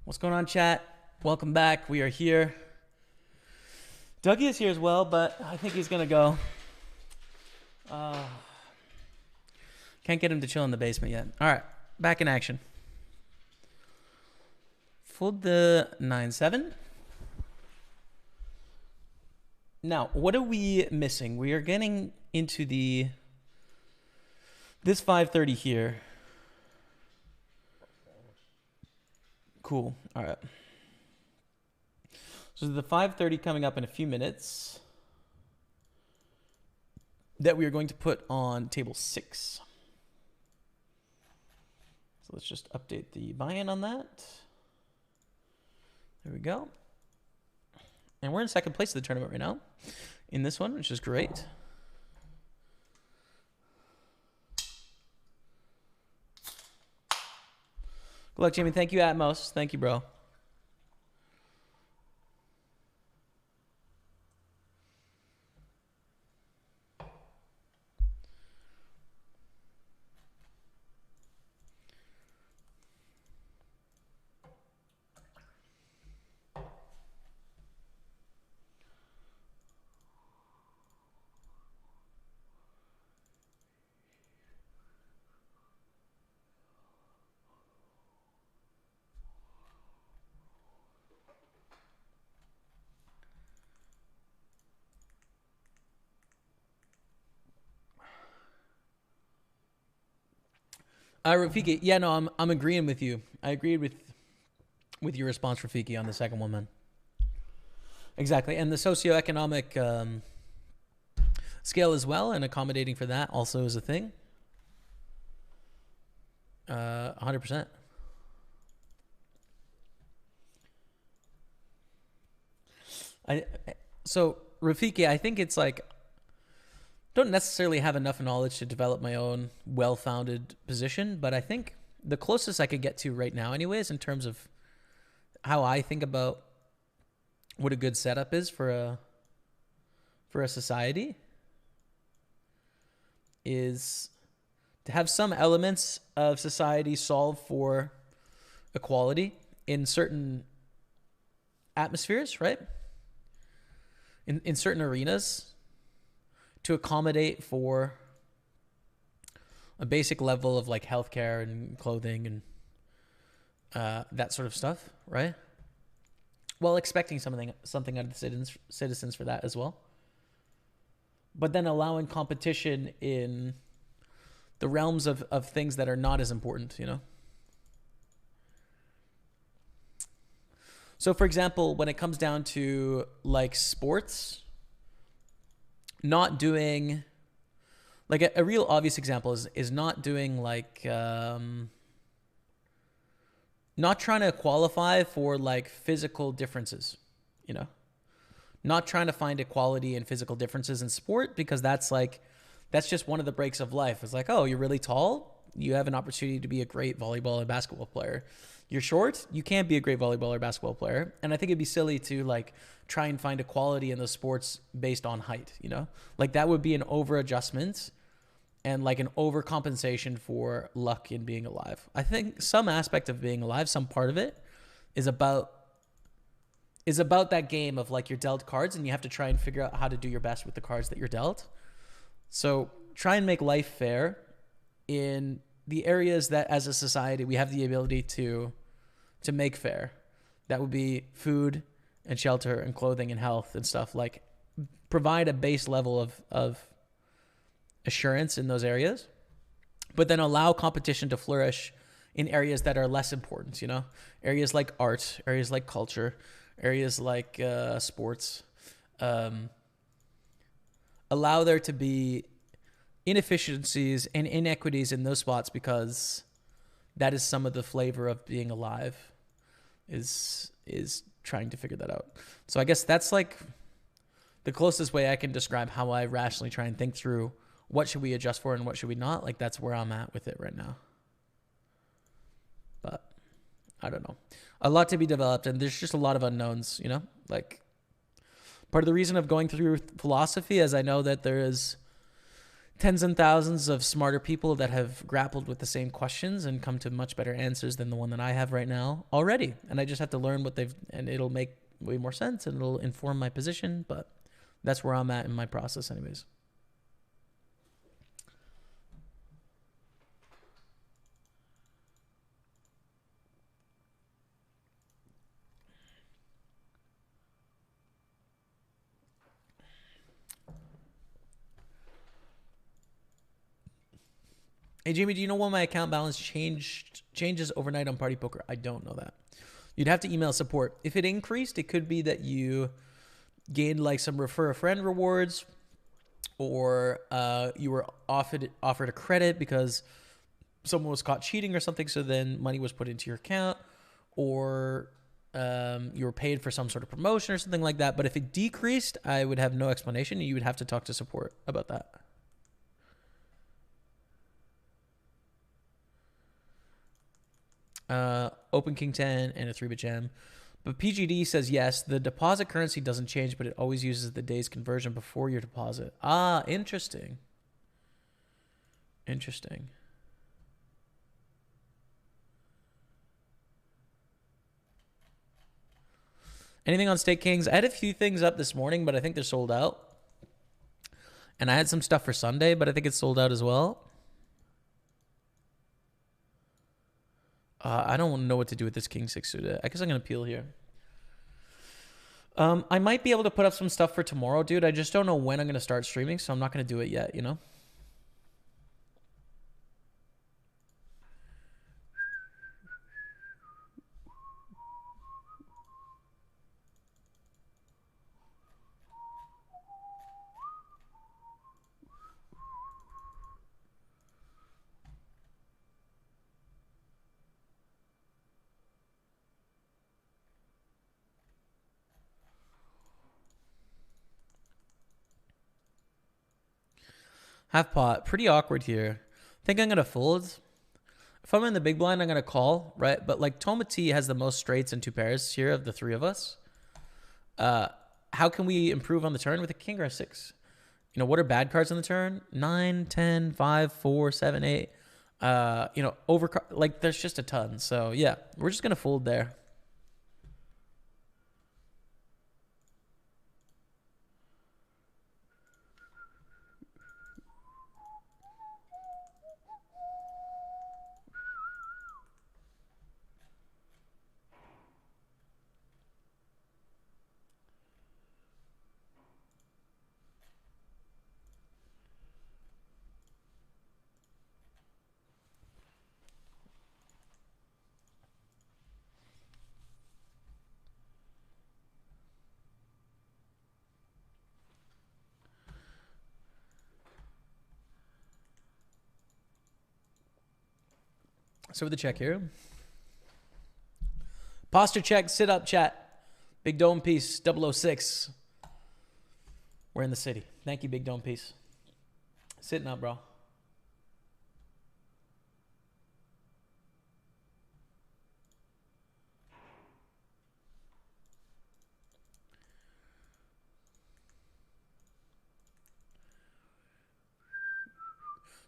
What's going on, chat? Welcome back. We are here. Dougie is here as well, but I think he's going to go. Can't get him to chill in the basement yet. All right, back in action. Fold the 9-7. Now, what are we missing? We are getting into this 530 here. Cool. All right. So the 530 coming up in a few minutes that we are going to put on table 6. So let's just update the buy-in on that. There we go. And we're in second place of the tournament right now in this one, which is great. Good luck, Jamie. Thank you, Atmos. Thank you, bro. Rafiki, yeah, no, I'm agreeing with you. I agreed with your response, Rafiki, on the second one, man. Exactly, and the socioeconomic scale as well, and accommodating for that also is a thing. 100%. So Rafiki, I think it's like, don't necessarily have enough knowledge to develop my own well-founded position, but I think the closest I could get to right now anyways, in terms of how I think about what a good setup is for a society, is to have some elements of society solve for equality in certain atmospheres, right? In certain arenas, to accommodate for a basic level of like healthcare and clothing and that sort of stuff, right? While expecting something out of the citizens for that as well. But then allowing competition in the realms of things that are not as important, you know? So for example, when it comes down to like sports, not doing, like a real obvious example is not doing like, not trying to qualify for like physical differences, you know, not trying to find equality in physical differences in sport, because that's just one of the breaks of life. It's like, oh, you're really tall, you have an opportunity to be a great volleyball and basketball player. You're short, you can't be a great volleyball or basketball player. And I think it'd be silly to like try and find equality in those sports based on height, you know? Like that would be an over adjustment and like an overcompensation for luck in being alive. I think some aspect of being alive, some part of it is about that game of like you're dealt cards and you have to try and figure out how to do your best with the cards that you're dealt. So try and make life fair in the areas that as a society we have the ability to make fair. That would be food and shelter and clothing and health and stuff. Like provide a base level of assurance in those areas, but then allow competition to flourish in areas that are less important, you know, areas like art, areas like culture, areas like sports. Allow there to be inefficiencies and inequities in those spots, because that is some of the flavor of being alive, is trying to figure that out. So I guess that's like the closest way I can describe how I rationally try and think through what should we adjust for and what should we not. Like that's where I'm at with it right now. But I don't know. A lot to be developed, and there's just a lot of unknowns, you know? Like part of the reason of going through philosophy is I know that there is tens and thousands of smarter people that have grappled with the same questions and come to much better answers than the one that I have right now already. And I just have to learn what they've, and it'll make way more sense and it'll inform my position. But that's where I'm at in my process, anyways. Hey, Jamie, do you know when my account balance changes overnight on Party Poker? I don't know that. You'd have to email support. If it increased, it could be that you gained like some refer a friend rewards, or you were offered a credit because someone was caught cheating or something, so then money was put into your account, or you were paid for some sort of promotion or something like that. But if it decreased, I would have no explanation. You would have to talk to support about that. Open King 10 and a 3-bit jam. But PGD says yes, the deposit currency doesn't change, but it always uses the day's conversion before your deposit. Ah, interesting. Interesting. Anything on Stake Kings? I had a few things up this morning, but I think they're sold out. And I had some stuff for Sunday, but I think it's sold out as well. I don't know what to do with this King 6 suited. I guess I'm going to peel here. I might be able to put up some stuff for tomorrow, dude. I just don't know when I'm going to start streaming, so I'm not going to do it yet, you know? Half pot. Pretty awkward here. Think I'm going to fold. If I'm in the big blind, I'm going to call, right? But like Toma T has the most straights and 2 pairs here of the 3 of us. How can we improve on the turn with a king or a 6? You know, what are bad cards on the turn? 9, 10, 5, 4, 7, 8. You know, like there's just a ton. So yeah, we're just going to fold there. So with the check here. Posture check, sit up, chat. Big Dome Piece, 006. We're in the city. Thank you, Big Dome Piece. Sitting up, bro.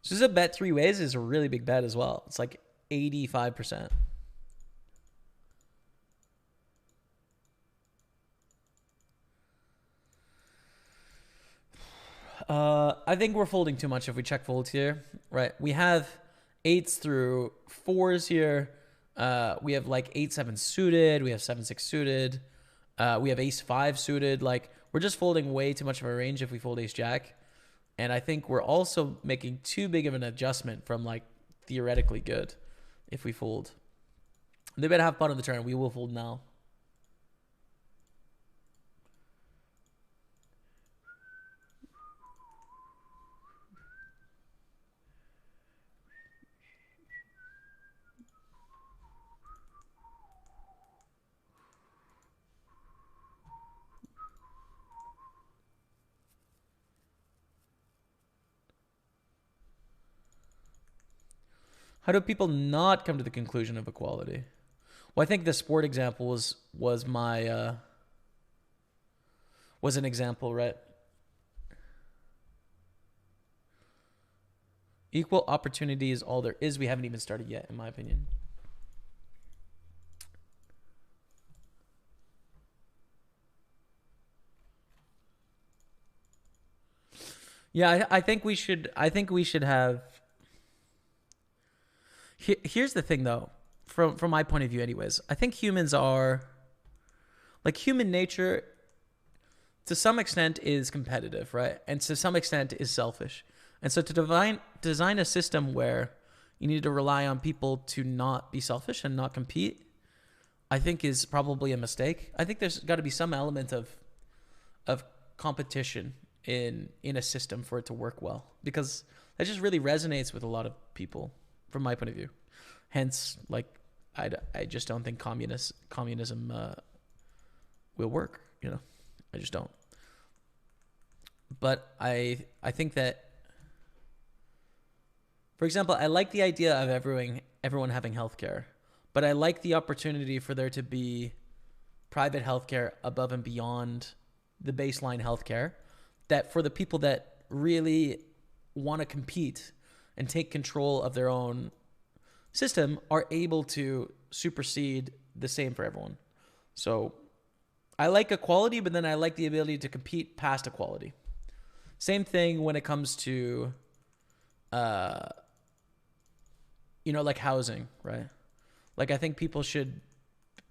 So this is a bet 3 ways. Is a really big bet as well. It's like 85%. I think we're folding too much if we check fold here, right? We have 8s through 4s here. We have like 8-7 suited. We have 7-6 suited. We have ace-5 suited. Like we're just folding way too much of a range if we fold ace-jack. And I think we're also making too big of an adjustment from like theoretically good if we fold. They better have pot on the turn. We will fold now. How do people not come to the conclusion of equality? Well, I think the sport example was my was an example, right? Equal opportunity is all there is. We haven't even started yet, in my opinion. Yeah, I think we should. I think we should have. Here's the thing, though, from my point of view, anyways. I think humans are like human nature. To some extent, is competitive, right? And to some extent, is selfish. And so, to design a system where you need to rely on people to not be selfish and not compete, I think is probably a mistake. I think there's got to be some element of competition in a system for it to work well, because that just really resonates with a lot of people from my point of view. Hence, like, I just don't think communism will work. You know, I just don't. But I think that, for example, I like the idea of everyone having healthcare, but I like the opportunity for there to be private healthcare above and beyond the baseline healthcare, that for the people that really want to compete and take control of their own system are able to supersede the same for everyone. So I like equality, but then I like the ability to compete past equality. Same thing when it comes to, like housing, right? Like, I think people should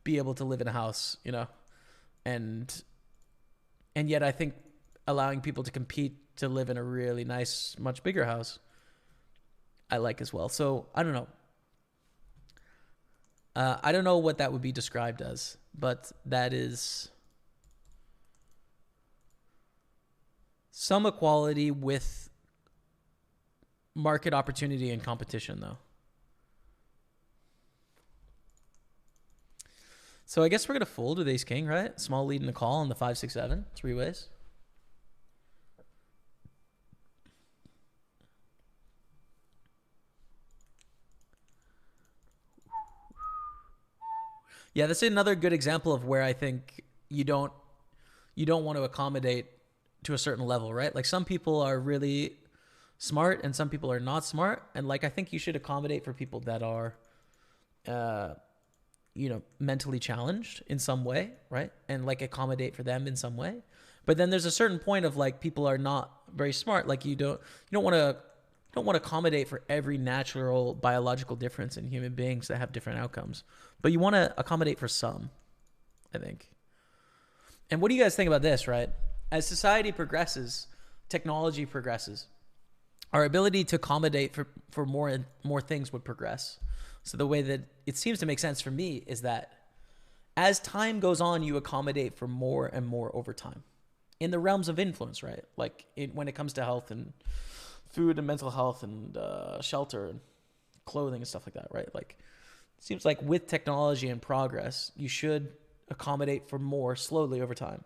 be able to live in a house, and yet I think allowing people to compete to live in a really nice, much bigger house, I like as well. So I don't know. I don't know what that would be described as, but that is some equality with market opportunity and competition, though. So I guess we're going to fold with ace king, right? Small lead in the call on the 5-6-7, three ways. Yeah, that's another good example of where I think you don't want to accommodate to a certain level, right? Like, some people are really smart and some people are not smart, and like, I think you should accommodate for people that are mentally challenged in some way, right? And like, accommodate for them in some way. But then there's a certain point of like, people are not very smart. Like, you don't want to accommodate for every natural biological difference in human beings that have different outcomes. But you want to accommodate for some, I think. And what do you guys think about this, right? As society progresses, technology progresses, our ability to accommodate for more and more things would progress. So the way that it seems to make sense for me is that as time goes on, you accommodate for more and more over time in the realms of influence, right? Like, when it comes to health and food and mental health and shelter and clothing and stuff like that, right? Like, it seems like with technology and progress, you should accommodate for more slowly over time.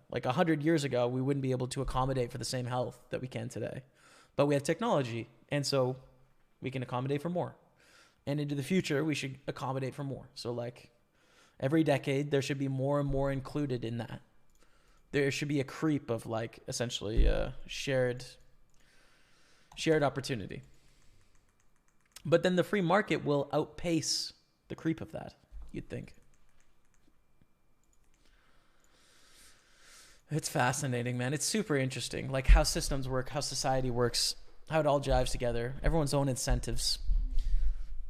Like 100 years ago, we wouldn't be able to accommodate for the same health that we can today. But we have technology, and so we can accommodate for more. And into the future, we should accommodate for more. So like, every decade, there should be more and more included in that. There should be a creep of like, essentially shared opportunity. But then the free market will outpace the creep of that, you'd think. It's fascinating, man. It's super interesting. Like, how systems work, how society works, how it all jives together, everyone's own incentives.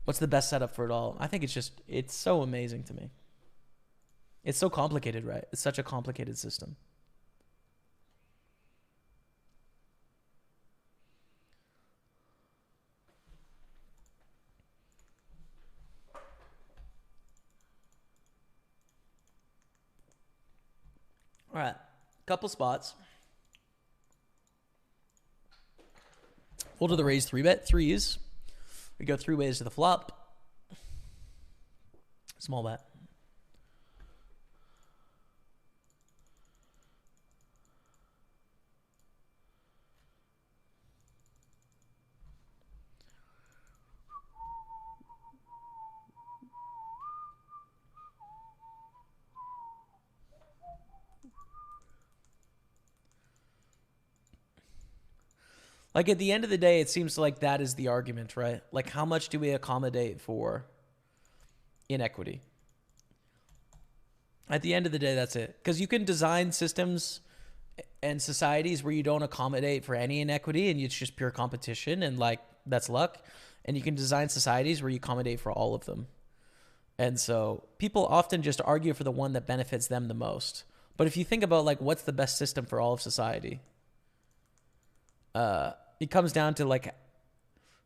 What's the best setup for it all? I think it's so amazing to me. It's so complicated, right? It's such a complicated system. All right, couple spots. We'll do the raise 3-bet, threes. We go 3 ways to the flop. Small bet. Like at the end of the day, it seems like that is the argument, right? Like how much do we accommodate for inequity? At the end of the day, that's it. Because you can design systems and societies where you don't accommodate for any inequity and it's just pure competition and like that's luck. And you can design societies where you accommodate for all of them. And so people often just argue for the one that benefits them the most. But if you think about like what's the best system for all of society, it comes down to like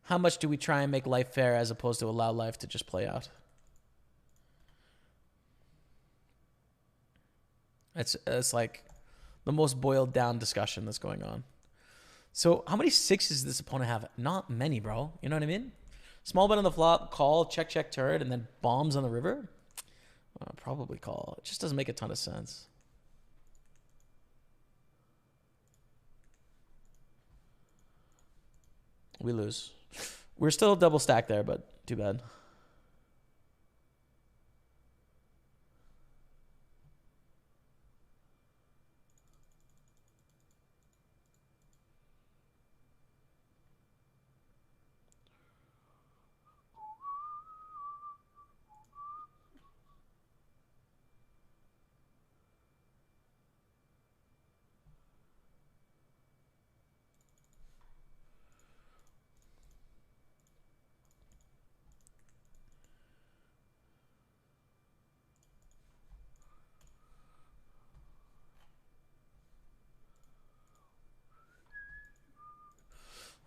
how much do we try and make life fair as opposed to allow life to just play out. It's like the most boiled down discussion that's going on. So how many sixes does this opponent have? Not many, bro. You know what I mean? Small bet on the flop, call, check, turn, and then bombs on the river? Probably call. It just doesn't make a ton of sense. We lose. We're still double stacked there, but too bad.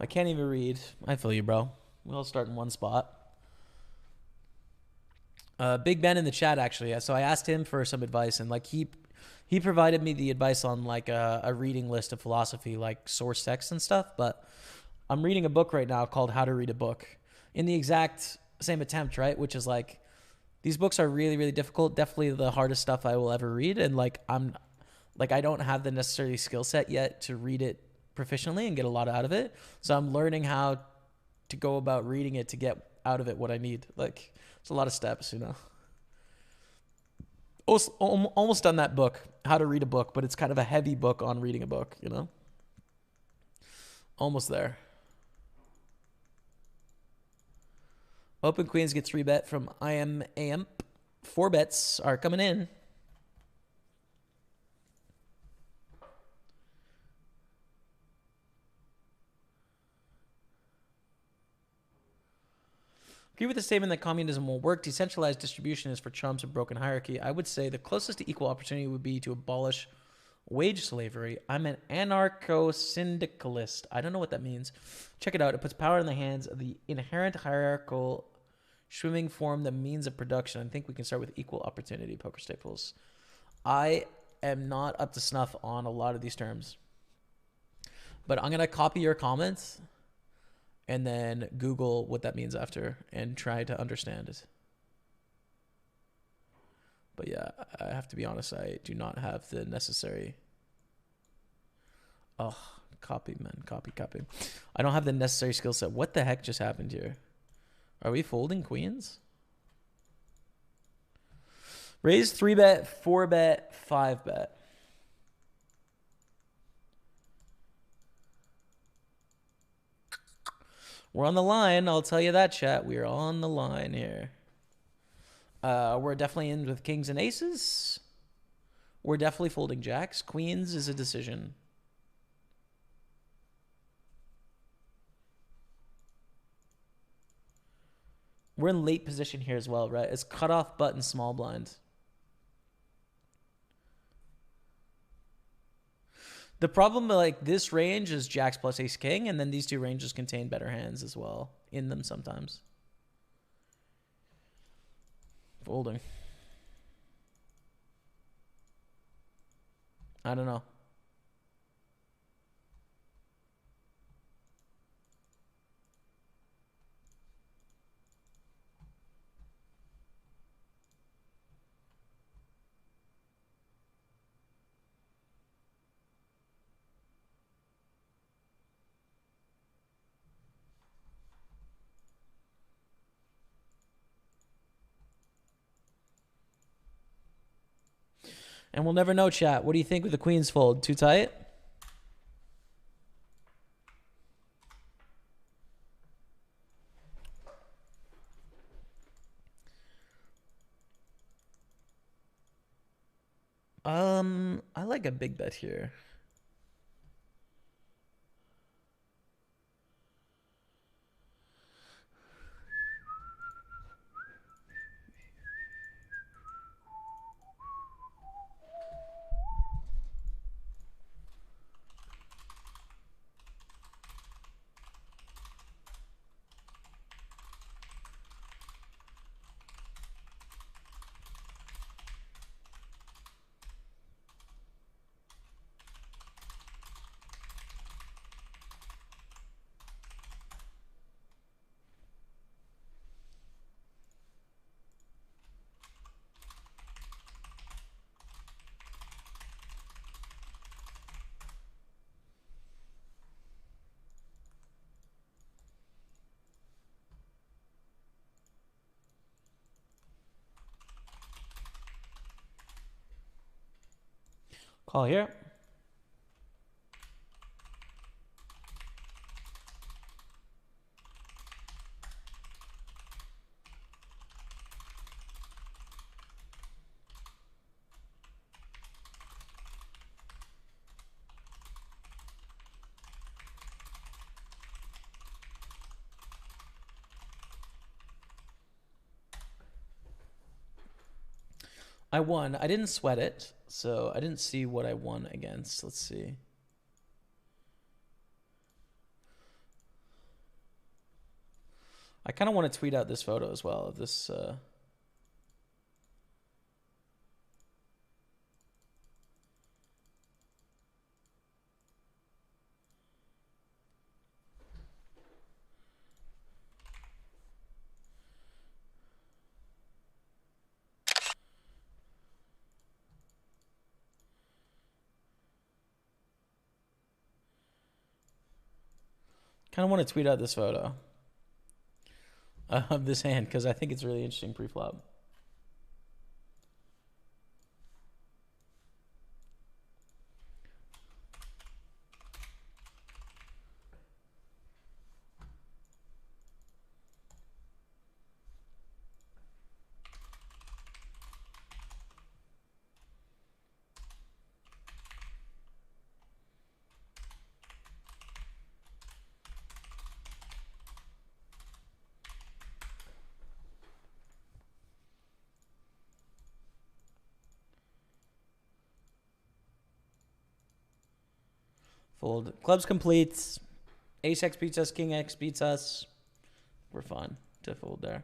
I can't even read. I feel you, bro. We all start in one spot. Big Ben in the chat, actually. So I asked him for some advice, and like he provided me the advice on like a reading list of philosophy, like source text and stuff. But I'm reading a book right now called How to Read a Book, in the exact same attempt, right? Which is like these books are really, really difficult. Definitely the hardest stuff I will ever read, and like I don't have the necessary skill set yet to read it proficiently and get a lot out of it. So I'm learning how to go about reading it to get out of it what I need. Like it's a lot of steps, you know. Almost done that book, How to Read a Book, but it's kind of a heavy book on reading a book, you know. Almost there. Open Queens get 3-bet from I am Amp. 4 bets are coming in. Agree with the statement that communism won't work. Decentralized distribution is for chumps and broken hierarchy. I would say the closest to equal opportunity would be to abolish wage slavery. I'm an anarcho-syndicalist. I don't know what that means. Check it out. It puts power in the hands of the inherent hierarchical swimming form, the means of production. I think we can start with equal opportunity poker staples. I am not up to snuff on a lot of these terms. But I'm going to copy your comments and then Google what that means after and try to understand it. But yeah, I have to be honest, I do not have the necessary... Oh, copy, man. Copy. I don't have the necessary skill set. What the heck just happened here? Are we folding queens? Raise 3-bet, 4-bet, 5-bet. We're on the line. I'll tell you that, chat. We're on the line here. We're definitely in with kings and aces. We're definitely folding jacks. Queens is a decision. We're in late position here as well, right? It's cutoff button small blind. The problem like this range is jacks plus ace king, and then these two ranges contain better hands as well in them sometimes. Folding. I don't know. And we'll never know, chat. What do you think with the queens fold? Too tight? I like a big bet here. Call here. I won. I didn't sweat it, so I didn't see what I won against. Let's see. I kind of want to tweet out this photo as well of this. Kind of want to tweet out this photo of this hand because I think it's really interesting pre-flop. Fold. Clubs complete. Ace X beats us. King X beats us. We're fine to fold there.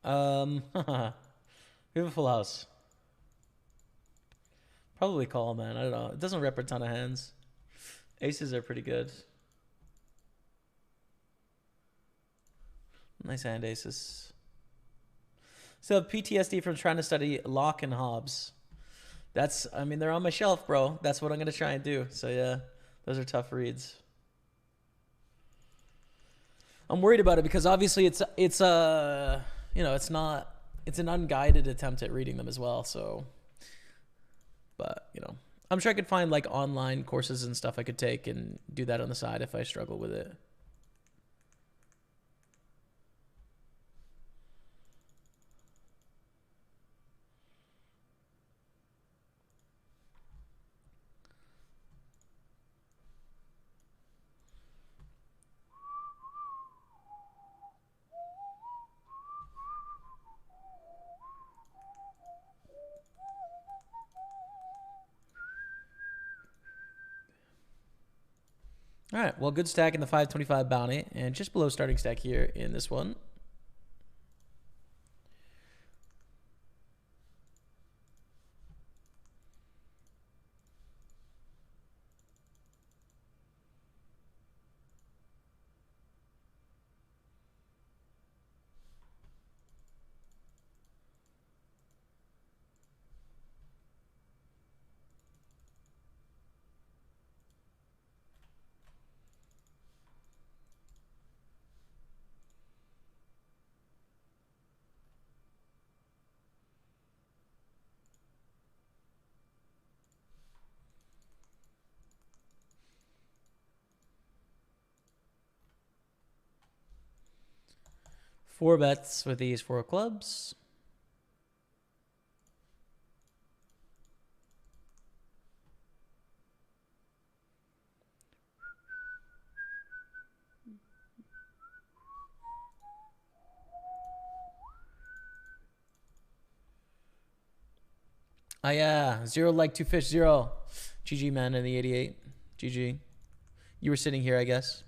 We have a full house. Probably call, man. I don't know. It doesn't rep a ton of hands. Aces are pretty good. Nice hand, aces. So PTSD from trying to study Locke and Hobbes. That's, I mean, they're on my shelf, bro. That's what I'm going to try and do. So yeah, those are tough reads. I'm worried about it because obviously it's you know, it's an unguided attempt at reading them as well. So, but you know, I'm sure I could find like online courses and stuff I could take and do that on the side if I struggle with it. All right. Well, good stack in the 525 bounty and just below starting stack here in this one. Four bets with these four clubs. Yeah. Zero like two fish, zero. GG, man, in the 88. GG. You were sitting here, I guess.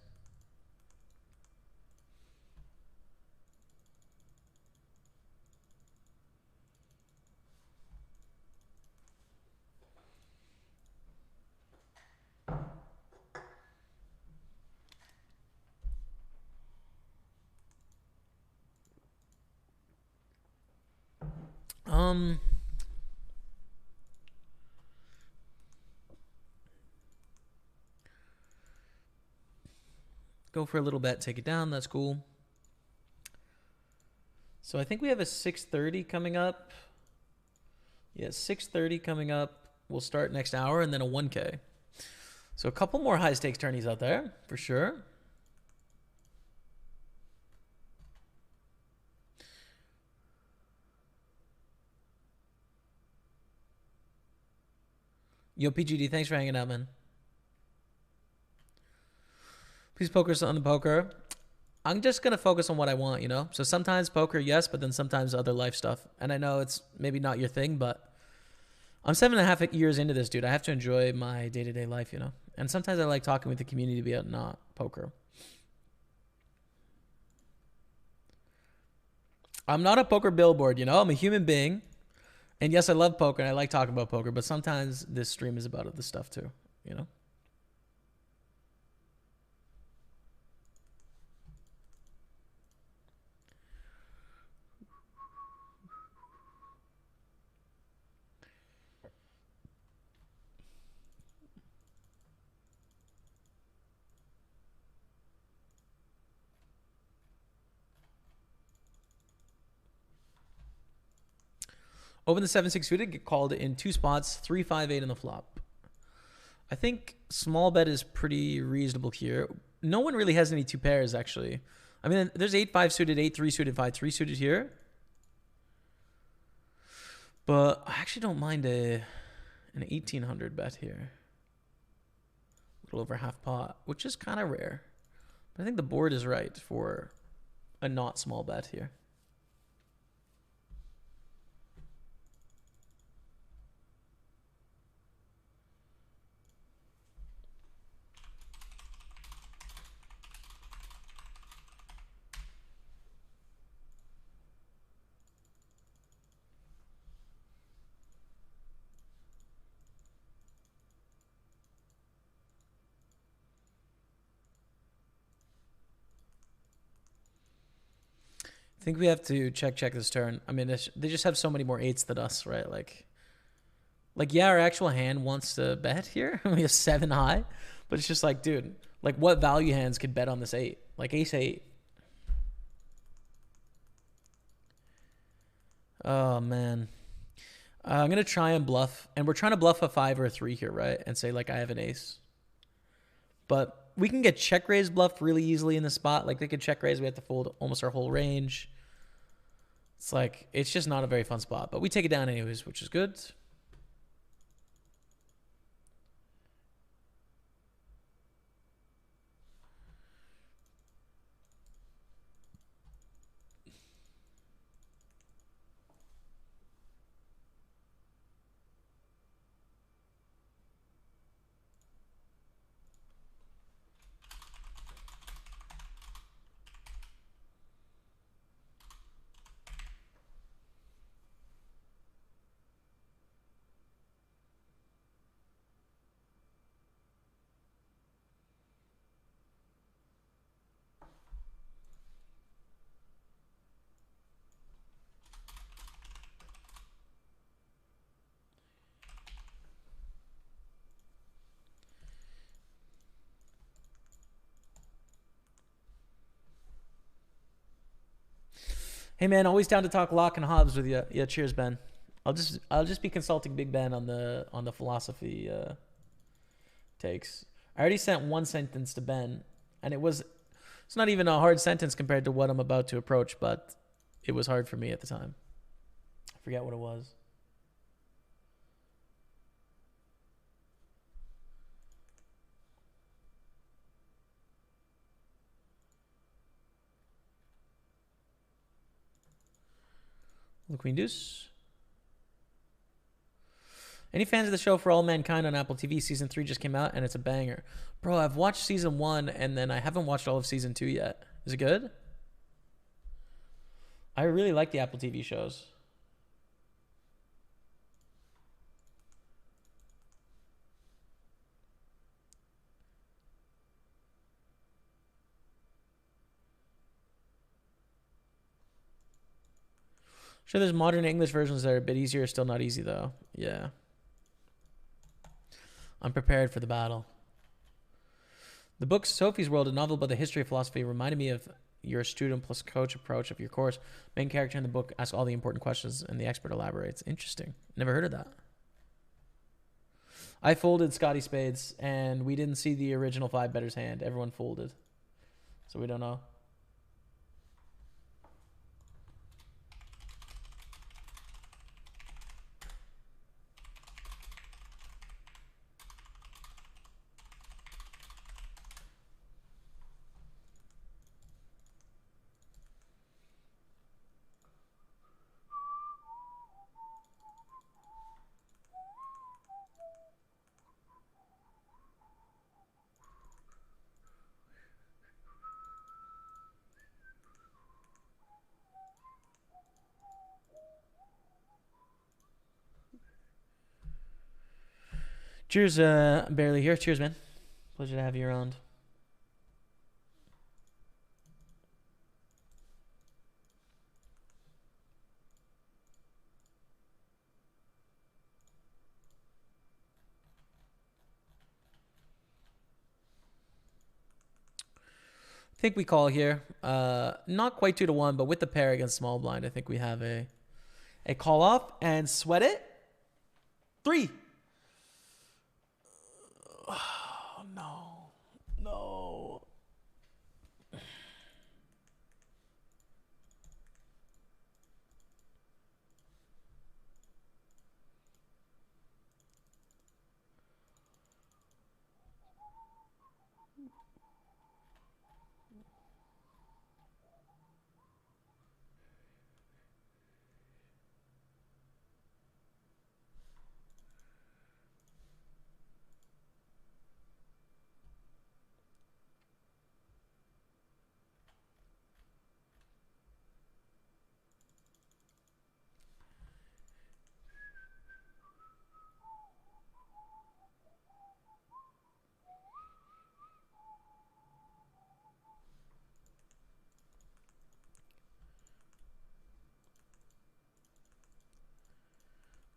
Go for a little bet, take it down. That's cool. So I think we have a 6:30 coming up. Yeah, 6:30 coming up. We'll start next hour and then a 1K. So a couple more high stakes tourneys out there for sure. Yo, PGD, thanks for hanging out, man. Please focus on the poker. I'm just going to focus on what I want, you know? So sometimes poker, yes, but then sometimes other life stuff. And I know it's maybe not your thing, but I'm 7.5 years into this, dude. I have to enjoy my day-to-day life, you know? And sometimes I like talking with the community about not poker. I'm not a poker billboard, you know? I'm a human being. And yes, I love poker and I like talking about poker, but sometimes this stream is about other stuff too, you know? Open the 7-6 suited, get called in two spots, 3-5-8 in the flop. I think small bet is pretty reasonable here. No one really has any two pairs, actually. I mean, there's 8-5 suited, 8-3 suited, 5-3 suited here. But I actually don't mind an 1800 bet here. A little over half pot, which is kind of rare. But I think the board is right for a not small bet here. I think we have to check this turn. I mean, they just have so many more eights than us, right? Like yeah, our actual hand wants to bet here. We have 7 high, but it's just like, dude, like what value hands could bet on this 8? Like ace 8. Oh man, I'm gonna try and bluff, and we're trying to bluff a 5 or a 3 here, right? And say like I have an ace, but we can get check raise bluffed really easily in the spot. Like they could check raise, we have to fold almost our whole range. It's like, it's just not a very fun spot, but we take it down anyways, which is good. Hey man, always down to talk Locke and Hobbes with you. Yeah, cheers, Ben. I'll just be consulting Big Ben on the philosophy takes. I already sent one sentence to Ben, and it's not even a hard sentence compared to what I'm about to approach, but it was hard for me at the time. I forget what it was. The Queen Deuce. Any fans of the show For All Mankind on Apple TV? Season 3 just came out and it's a banger. Bro, I've watched season 1 and then I haven't watched all of season 2 yet. Is it good? I really like the Apple TV shows. Sure, there's modern English versions that are a bit easier. Still not easy, though. Yeah. I'm prepared for the battle. The book Sophie's World, a novel about the history of philosophy, reminded me of your student plus coach approach of your course. Main character in the book asks all the important questions and the expert elaborates. Interesting. Never heard of that. I folded Scotty Spades and we didn't see the original five betters hand. Everyone folded. So we don't know. Cheers, I'm barely here. Cheers, man. Pleasure to have you around. I think we call here. Not quite 2-1, but with the pair against small blind, I think we have a call off and sweat it. 3. Oh, no. No.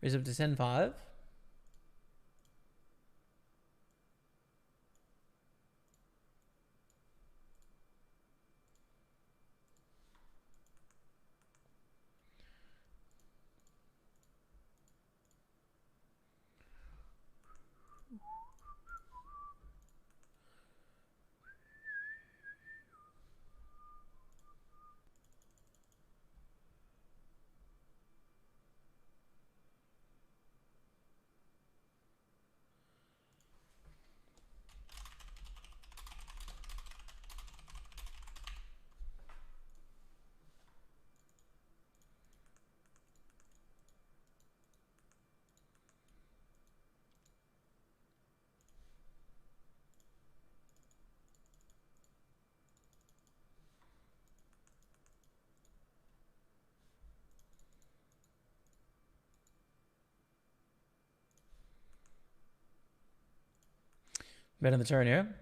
Raise up to 10-5. Bet on the turn here.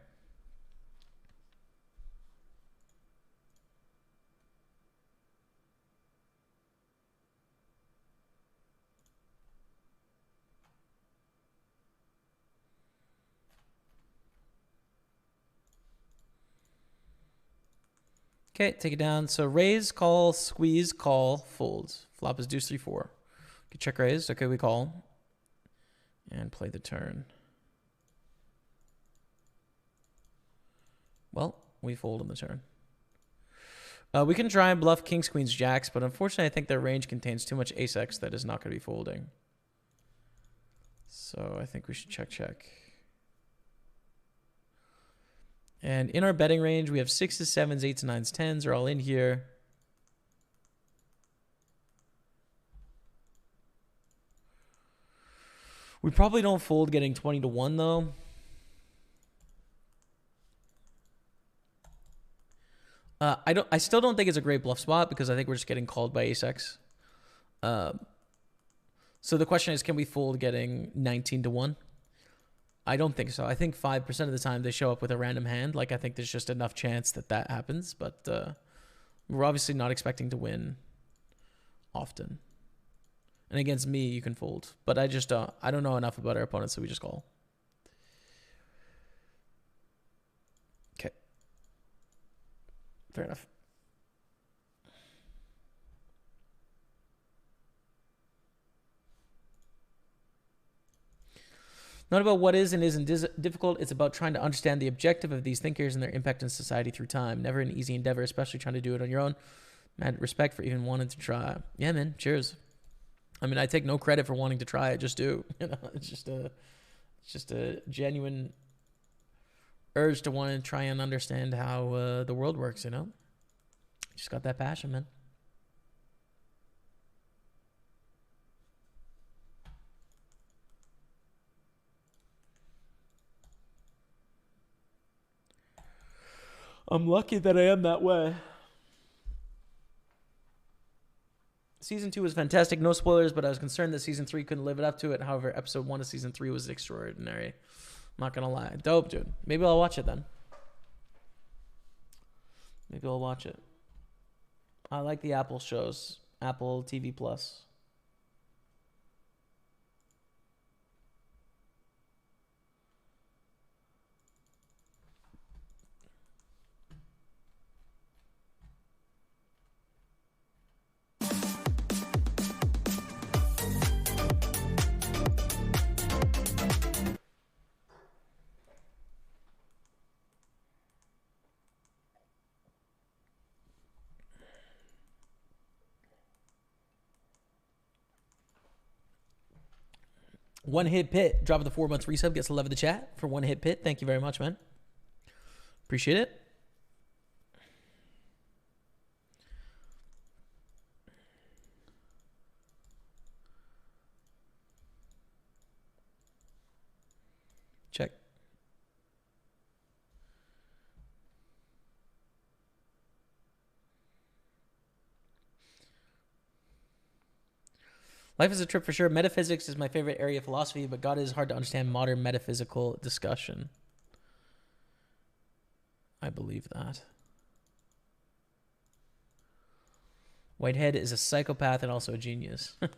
Okay, take it down. So raise, call, squeeze, call, folds. Flop is deuce 3-4. Okay, check raise. Okay, we call. And play the turn. Well, we fold on the turn. We can try and bluff kings, queens, jacks, but unfortunately I think their range contains too much ace-x that is not going to be folding. So I think we should check. And in our betting range, we have 6s, 7s, 8s, 9s, 10s are all in here. We probably don't fold getting 20-1 though. I still don't think it's a great bluff spot because I think we're just getting called by ace-x. So the question is, can we fold getting 19-1? I don't think so. I think 5% of the time they show up with a random hand. Like, I think there's just enough chance that happens. But we're obviously not expecting to win often. And against me, you can fold. But I don't know enough about our opponents, so we just call. Okay. Fair enough. Not about what is and isn't difficult. It's about trying to understand the objective of these thinkers and their impact on society through time. Never an easy endeavor, especially trying to do it on your own. Man, respect for even wanting to try. Yeah, man. Cheers. I mean, I take no credit for wanting to try it. Just do. You know, it's just a genuine urge to want to try and understand how the world works. You know, just got that passion, man. I'm lucky that I am that way. Season 2 was fantastic. No spoilers, but I was concerned that Season 3 couldn't live it up to it. However, Episode 1 of Season 3 was extraordinary. I'm not going to lie. Dope, dude. Maybe I'll watch it then. Maybe I'll watch it. I like the Apple shows. Apple TV Plus. One Hit Pit, drop of the 4 months resub, gets the love of the chat for One Hit Pit. Thank you very much, man. Appreciate it. Check. Life is a trip for sure. Metaphysics is my favorite area of philosophy, but God is hard to understand modern metaphysical discussion. I believe that. Whitehead is a psychopath and also a genius. Go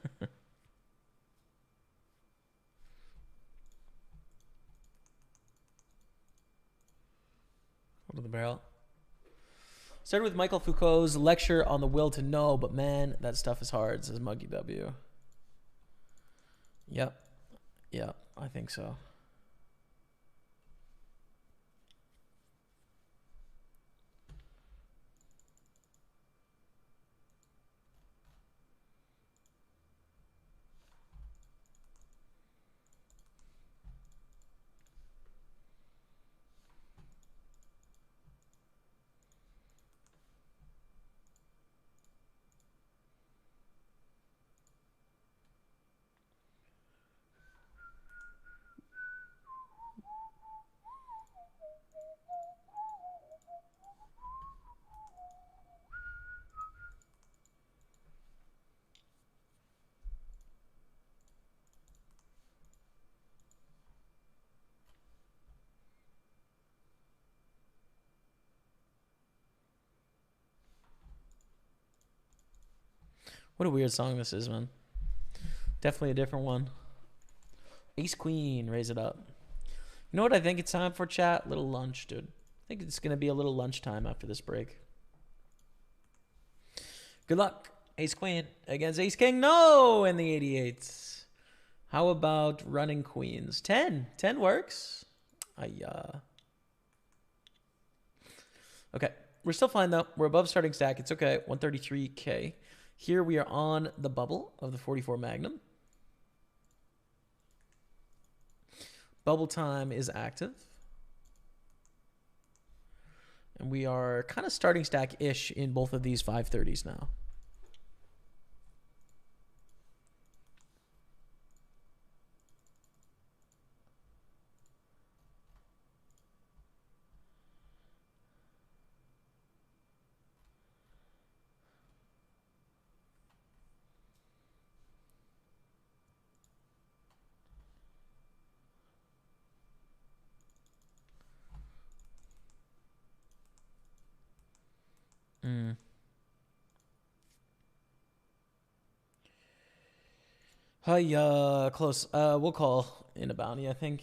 to the barrel. Started with Michael Foucault's lecture on the will to know, but man, that stuff is hard, says Muggy W. Yep. Yep, I think so. What a weird song this is, man. Definitely a different one. Ace Queen, raise it up. You know what I think it's time for, chat? Little lunch, dude. I think it's going to be a little lunchtime after this break. Good luck. Ace queen against ace king. No, in the 88s. How about running queens? 10. 10 works. Okay. We're still fine, though. We're above starting stack. It's okay. 133K. Here we are on the bubble of the 44 Magnum. Bubble time is active. And we are kind of starting stack-ish in both of these 530s now. Close. We'll call in a bounty, I think.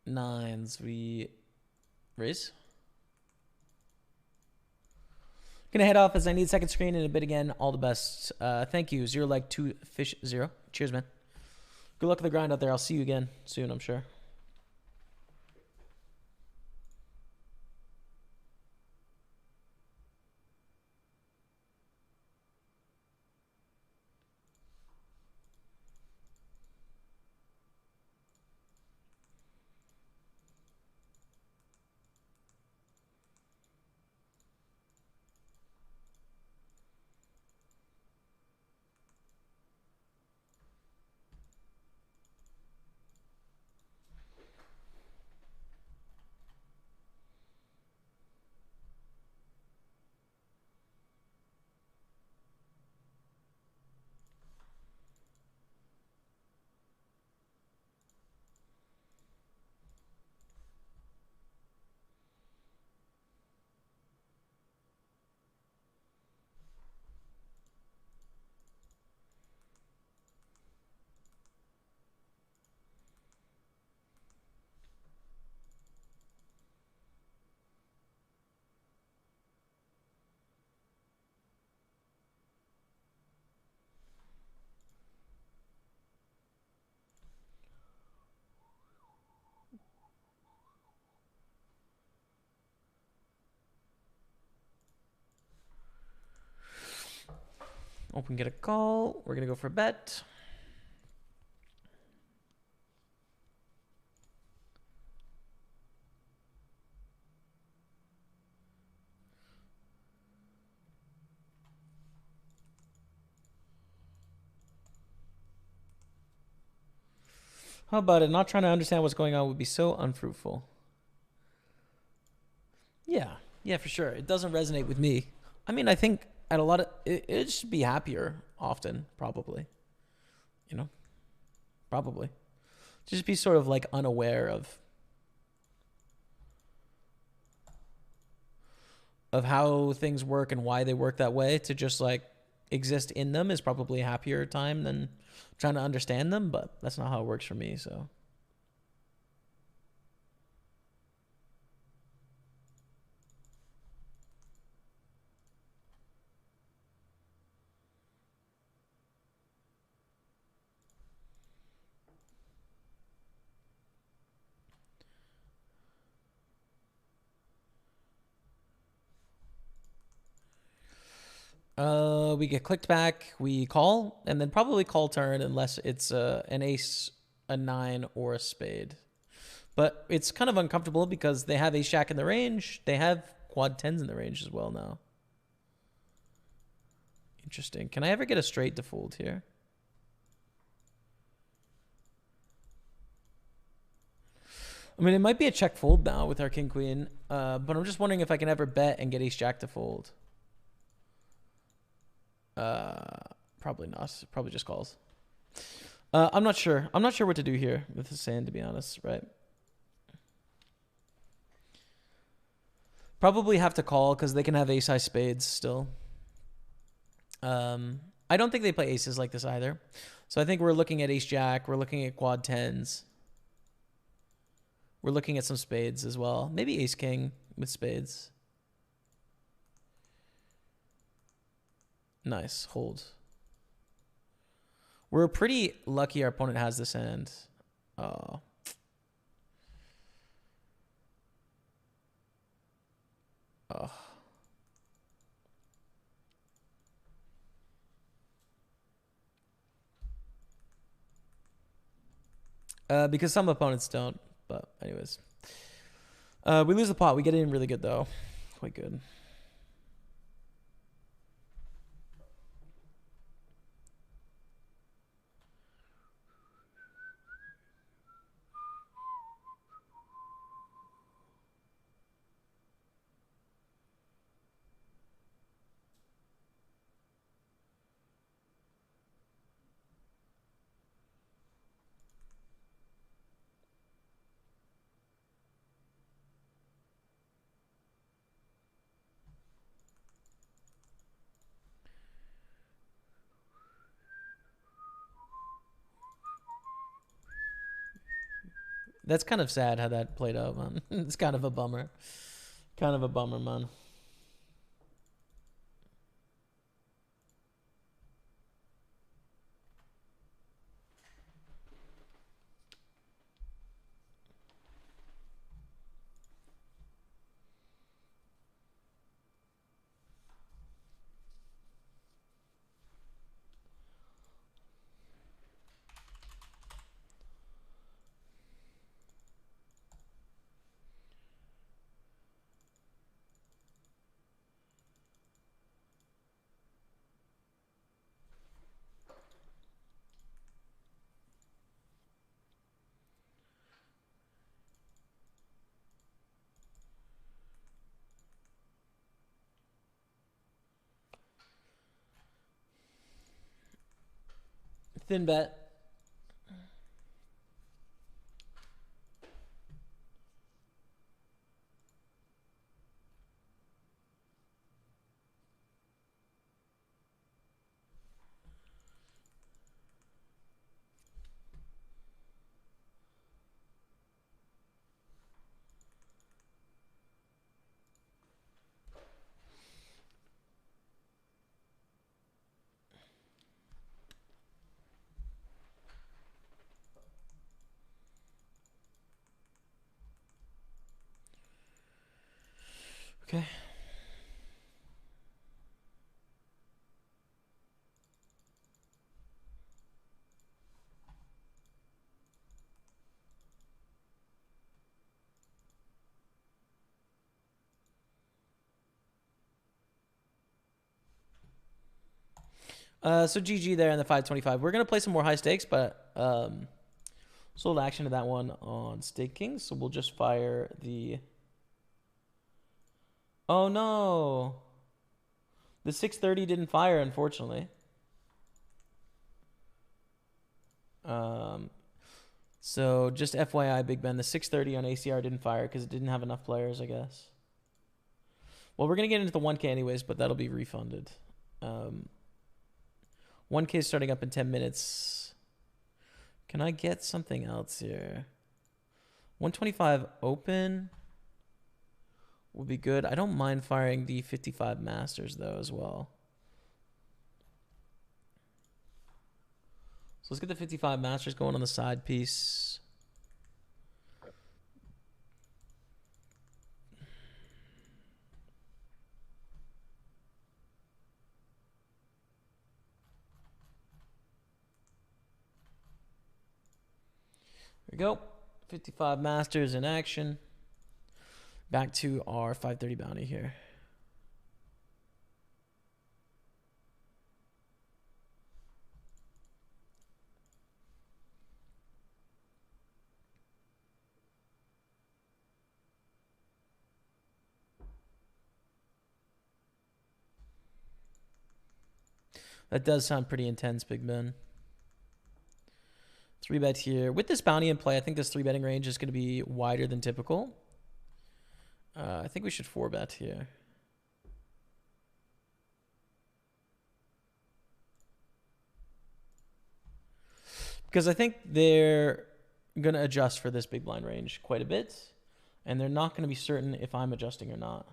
Nines, we raise. Gonna head off as I need second screen in a bit again. All the best. Thank you. 0 like 2 fish 0. Cheers, man. Good luck with the grind out there. I'll see you again soon, I'm sure. Open, get a call. We're going to go for a bet. How about it? Not trying to understand what's going on would be so unfruitful. Yeah. Yeah, for sure. It doesn't resonate with me. I mean, I think at a lot of it should be happier often, probably. You know? Probably. Just be sort of like unaware of how things work and why they work that way. To just like exist in them is probably a happier time than trying to understand them, but that's not how it works for me, so. We get clicked back, we call, and then probably call turn unless it's an ace, a 9, or a spade. But it's kind of uncomfortable because they have ace jack in the range. They have quad 10s in the range as well now. Interesting. Can I ever get a straight to fold here? I mean, it might be a check fold now with our king queen, but I'm just wondering if I can ever bet and get ace jack to fold. Probably not. Probably just calls. I'm not sure. I'm not sure what to do here with this hand, to be honest, right? Probably have to call because they can have ace high spades still. I don't think they play aces like this either. So I think we're looking at ace jack. We're looking at quad tens. We're looking at some spades as well. Maybe ace king with spades. Nice. Hold. We're pretty lucky our opponent has this hand. Oh. Oh. Because some opponents don't. But anyways. We lose the pot. We get in really good, though. Quite good. That's kind of sad how that played out, man. It's kind of a bummer. Kind of a bummer, man. Thin bet. Okay. So GG there in the 525. We're going to play some more high stakes, but sold action to that one on Stake Kings. So we'll just fire the... Oh, no. The 630 didn't fire, unfortunately. So just FYI, Big Ben, the 630 on ACR didn't fire because it didn't have enough players, I guess. Well, we're going to get into the 1K anyways, but that'll be refunded. 1K is starting up in 10 minutes. Can I get something else here? 125 open will be good. I don't mind firing the 55 Masters, though, as well. So let's get the 55 Masters going on the side piece. There we go. 55 Masters in action. Back to our 530 bounty here. That does sound pretty intense, Big Ben. 3-bet here. With this bounty in play, I think this 3-betting range is going to be wider than typical. I think we should 4-bet here. Because I think they're going to adjust for this big blind range quite a bit. And they're not going to be certain if I'm adjusting or not.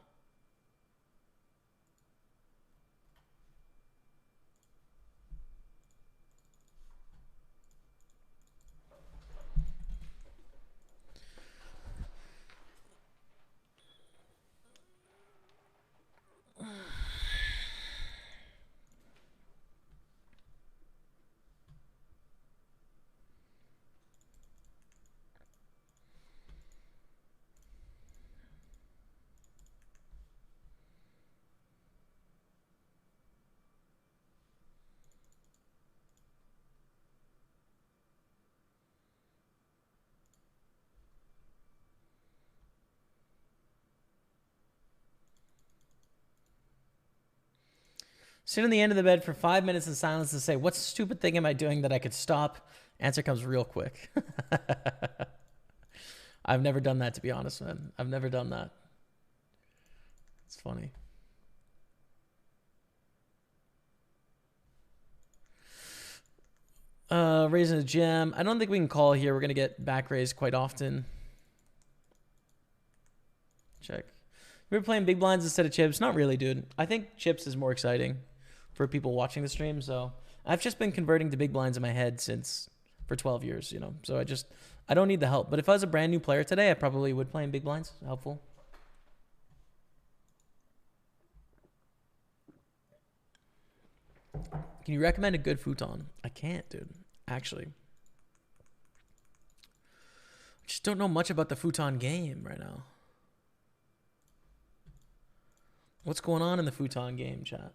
Sit on the end of the bed for 5 minutes in silence and say, what stupid thing am I doing that I could stop? Answer comes real quick. I've never done that, to be honest, man. I've never done that. It's funny. Raising a gem. I don't think we can call here. We're going to get back raised quite often. Check. We're playing big blinds instead of chips. Not really, dude. I think chips is more exciting for people watching the stream. So I've just been converting to big blinds in my head for 12 years, you know. So I don't need the help. But if I was a brand new player today, I probably would play in big blinds. Helpful. Can you recommend a good futon? I can't, dude. Actually. I just don't know much about the futon game right now. What's going on in the futon game, chat?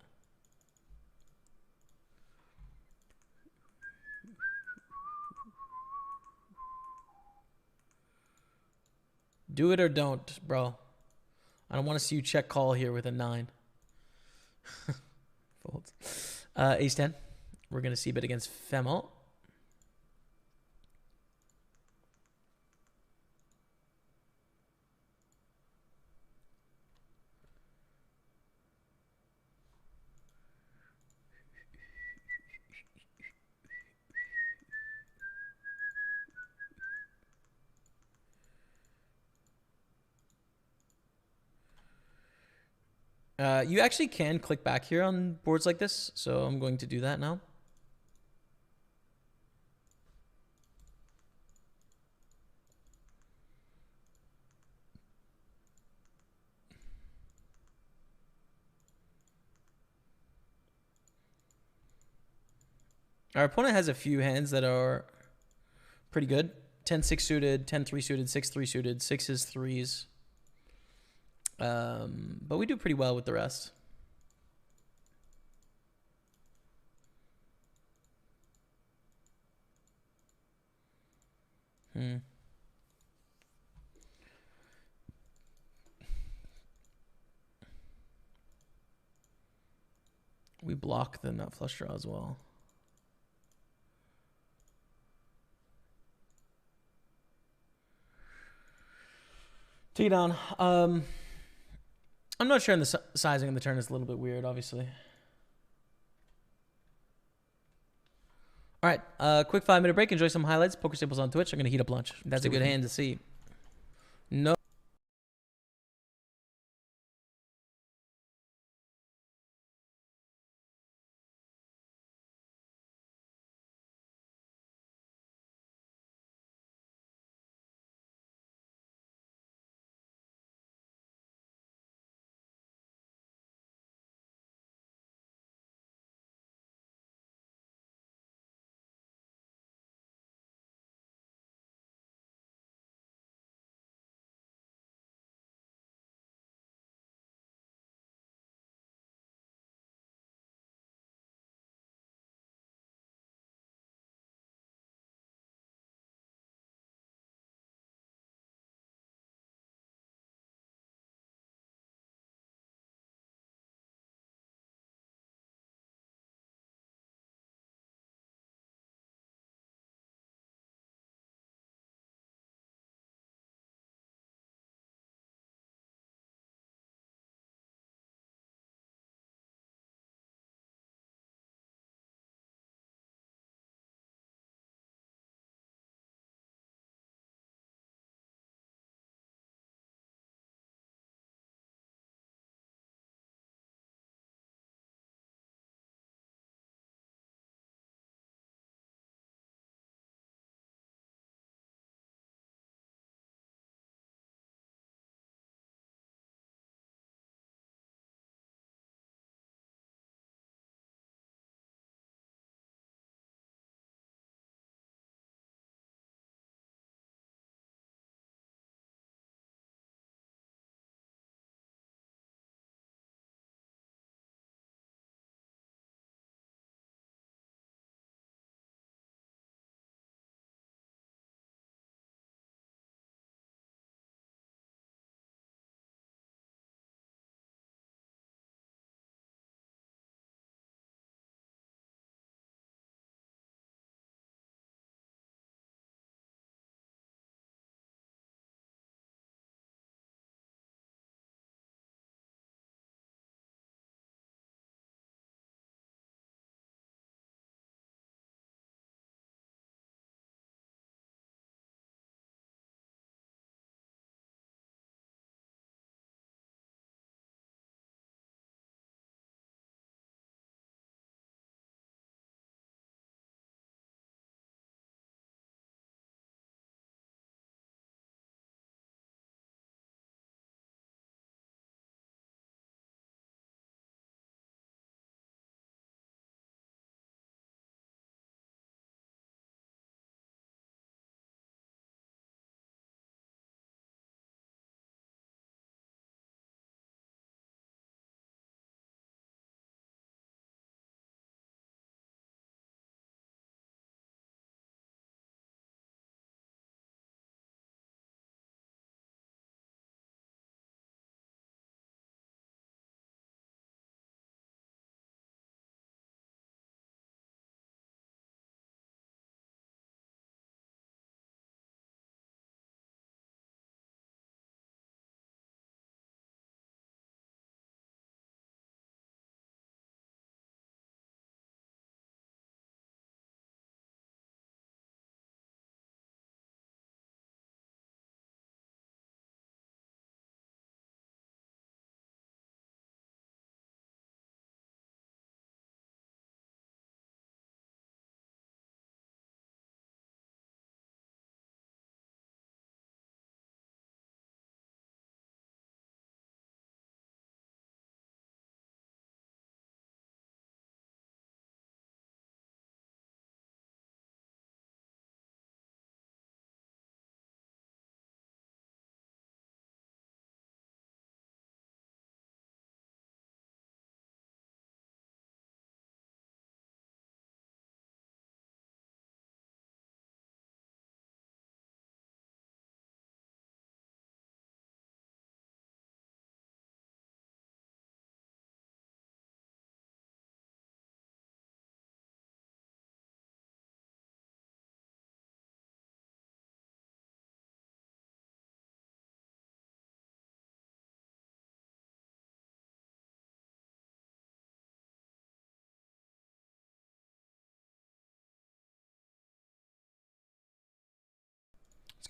Do it or don't, bro. I don't want to see you check call here with a 9. Folds. Ace 10. We're going to see bet against Femo. You actually can click back here on boards like this, so I'm going to do that now. Our opponent has a few hands that are pretty good. 10-6 suited, 10-3 suited, 6-3 suited, 6s, 3s. But we do pretty well with the rest. We block the nut flush draw as well. Take it down. I'm not sure, in the sizing of the turn is a little bit weird, obviously. All right, quick 5-minute break. Enjoy some highlights. Poker Staples on Twitch. I'm going to heat up lunch. That's a good hand to see. No.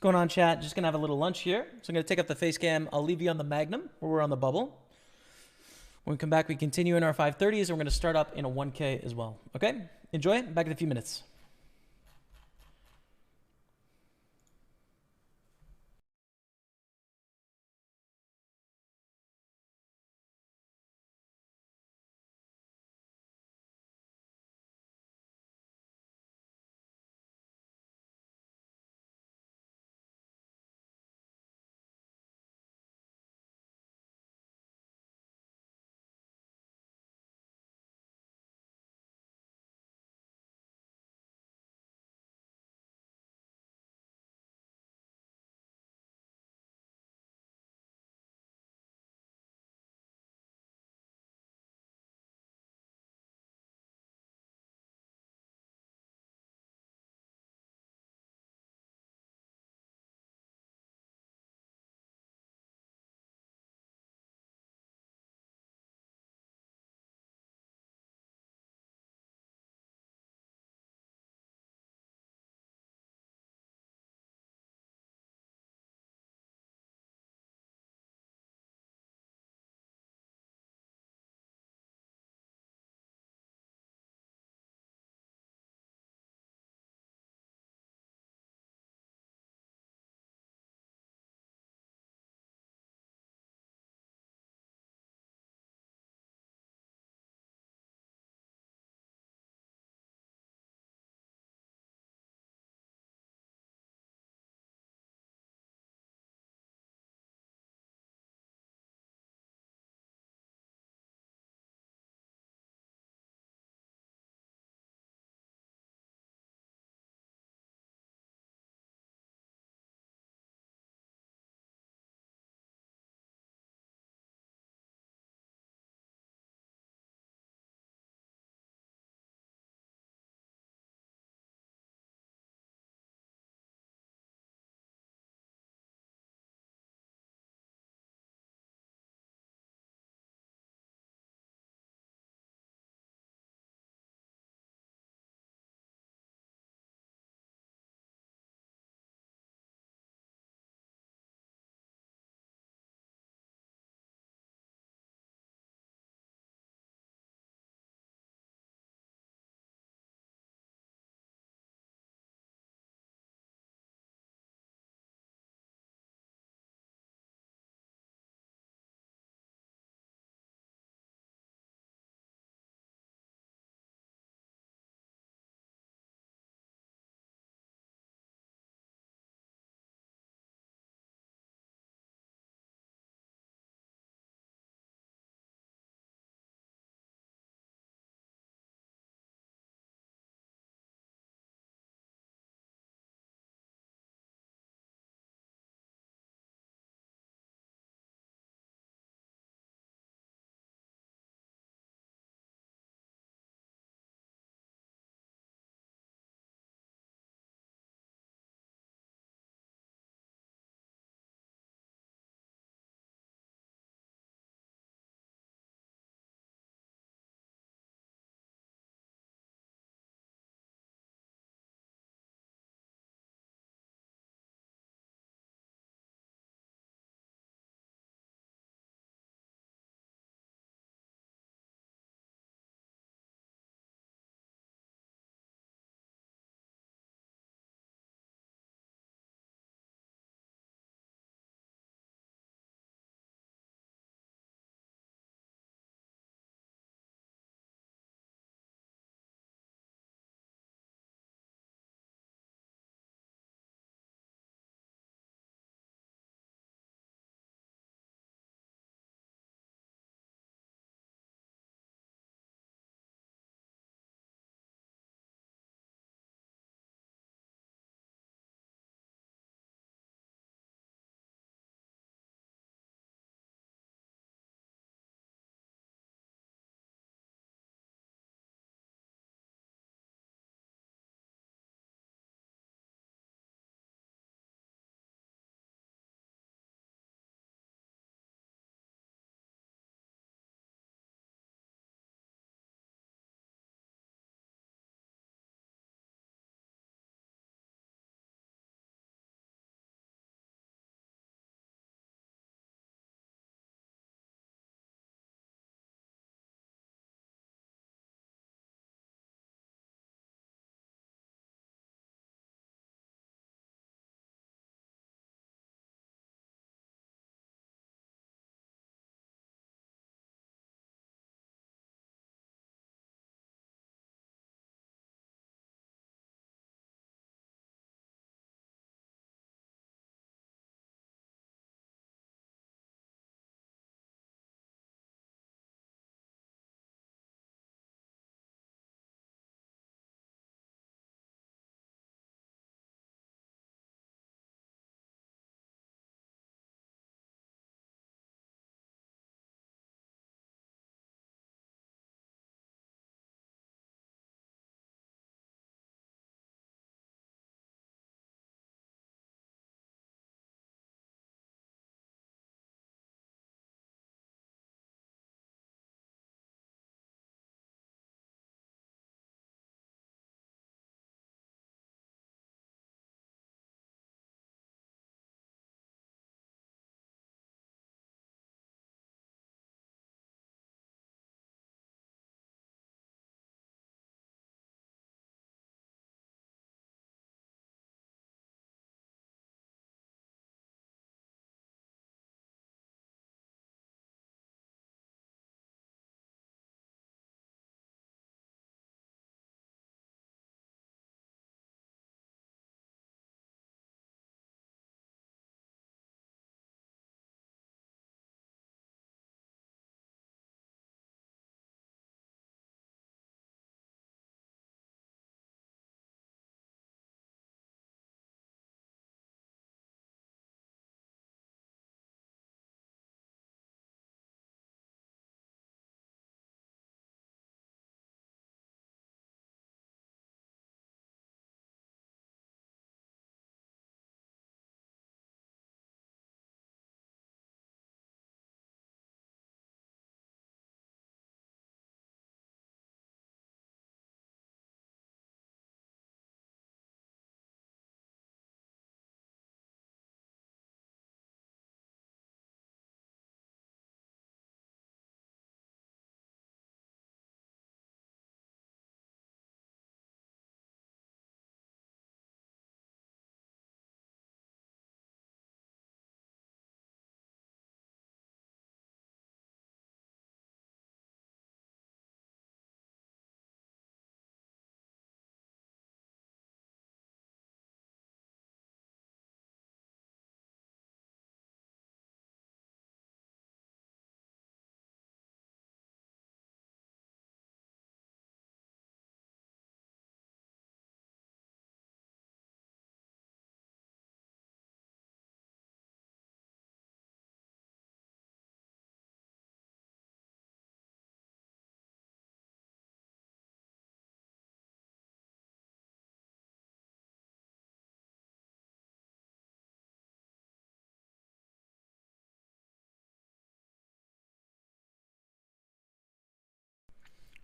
going on, chat? Just gonna have a little lunch here. So I'm gonna take up the face cam. I'll leave you on the Magnum where we're on the bubble. When we come back, we continue in our 530s, and we're gonna start up in a 1K as well. Okay? Enjoy. Back in a few minutes.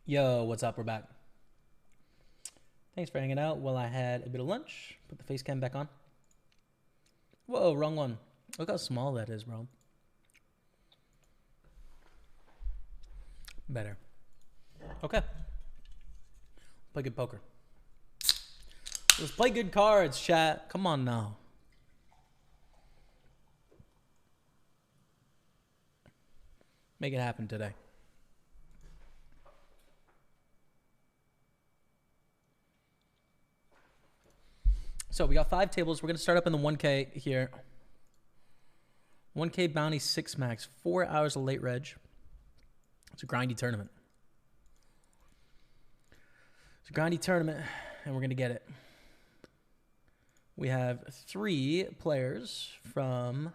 Yo, what's up? We're back. Thanks for hanging out while I had a bit of lunch. Put the face cam back on. Whoa, wrong one. Look how small that is, bro. Better. Okay. Play good poker. Let's play good cards, chat. Come on now. Make it happen today. So we got 5 tables. We're going to start up in the 1K here. 1K bounty 6 max. 4 hours of late reg. It's a grindy tournament. It's a grindy tournament, and we're going to get it. We have 3 players from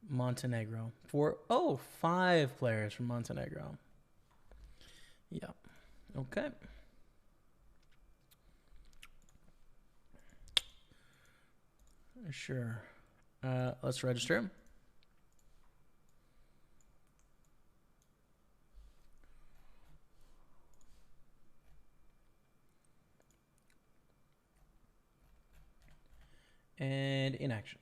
Montenegro. 5 players from Montenegro. Yeah. Okay. Sure. Let's register. And in action.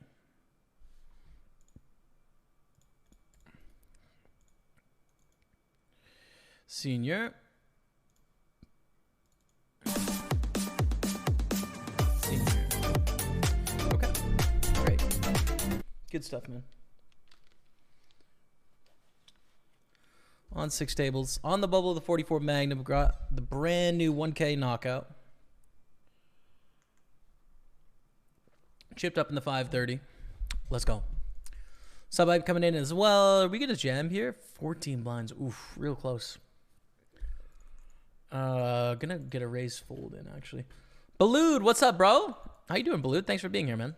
Senior. Okay. Great. Good stuff, man. On 6 tables. On the bubble of the 44 Magnum, got the brand new 1K knockout. Chipped up in the 530. Let's go. Sub-hype coming in as well. Are we going to jam here? 14 blinds. Oof, real close. Gonna get a raise fold in, actually. Ballood, what's up, bro? How you doing, Ballood? Thanks for being here, man.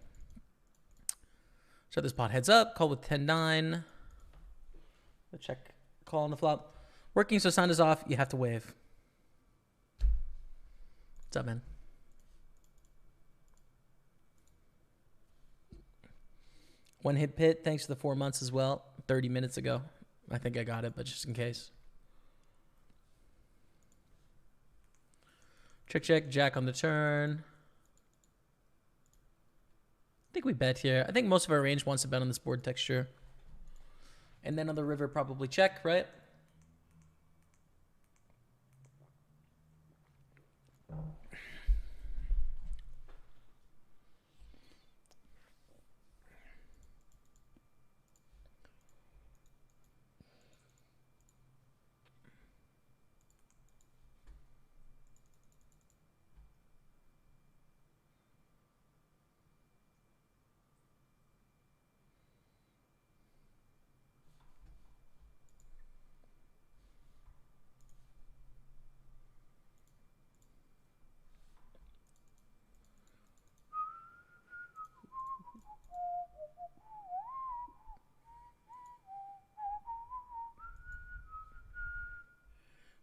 So this pot heads up. Call with 10-9. Check. Call on the flop. Working, so sound is off. You have to wave. What's up, man? One hit pit. Thanks for the 4 months as well. 30 minutes ago. I think I got it, but just in case. Check, check. Jack on the turn. I think we bet here. I think most of our range wants to bet on this board texture. And then on the river, probably check, right?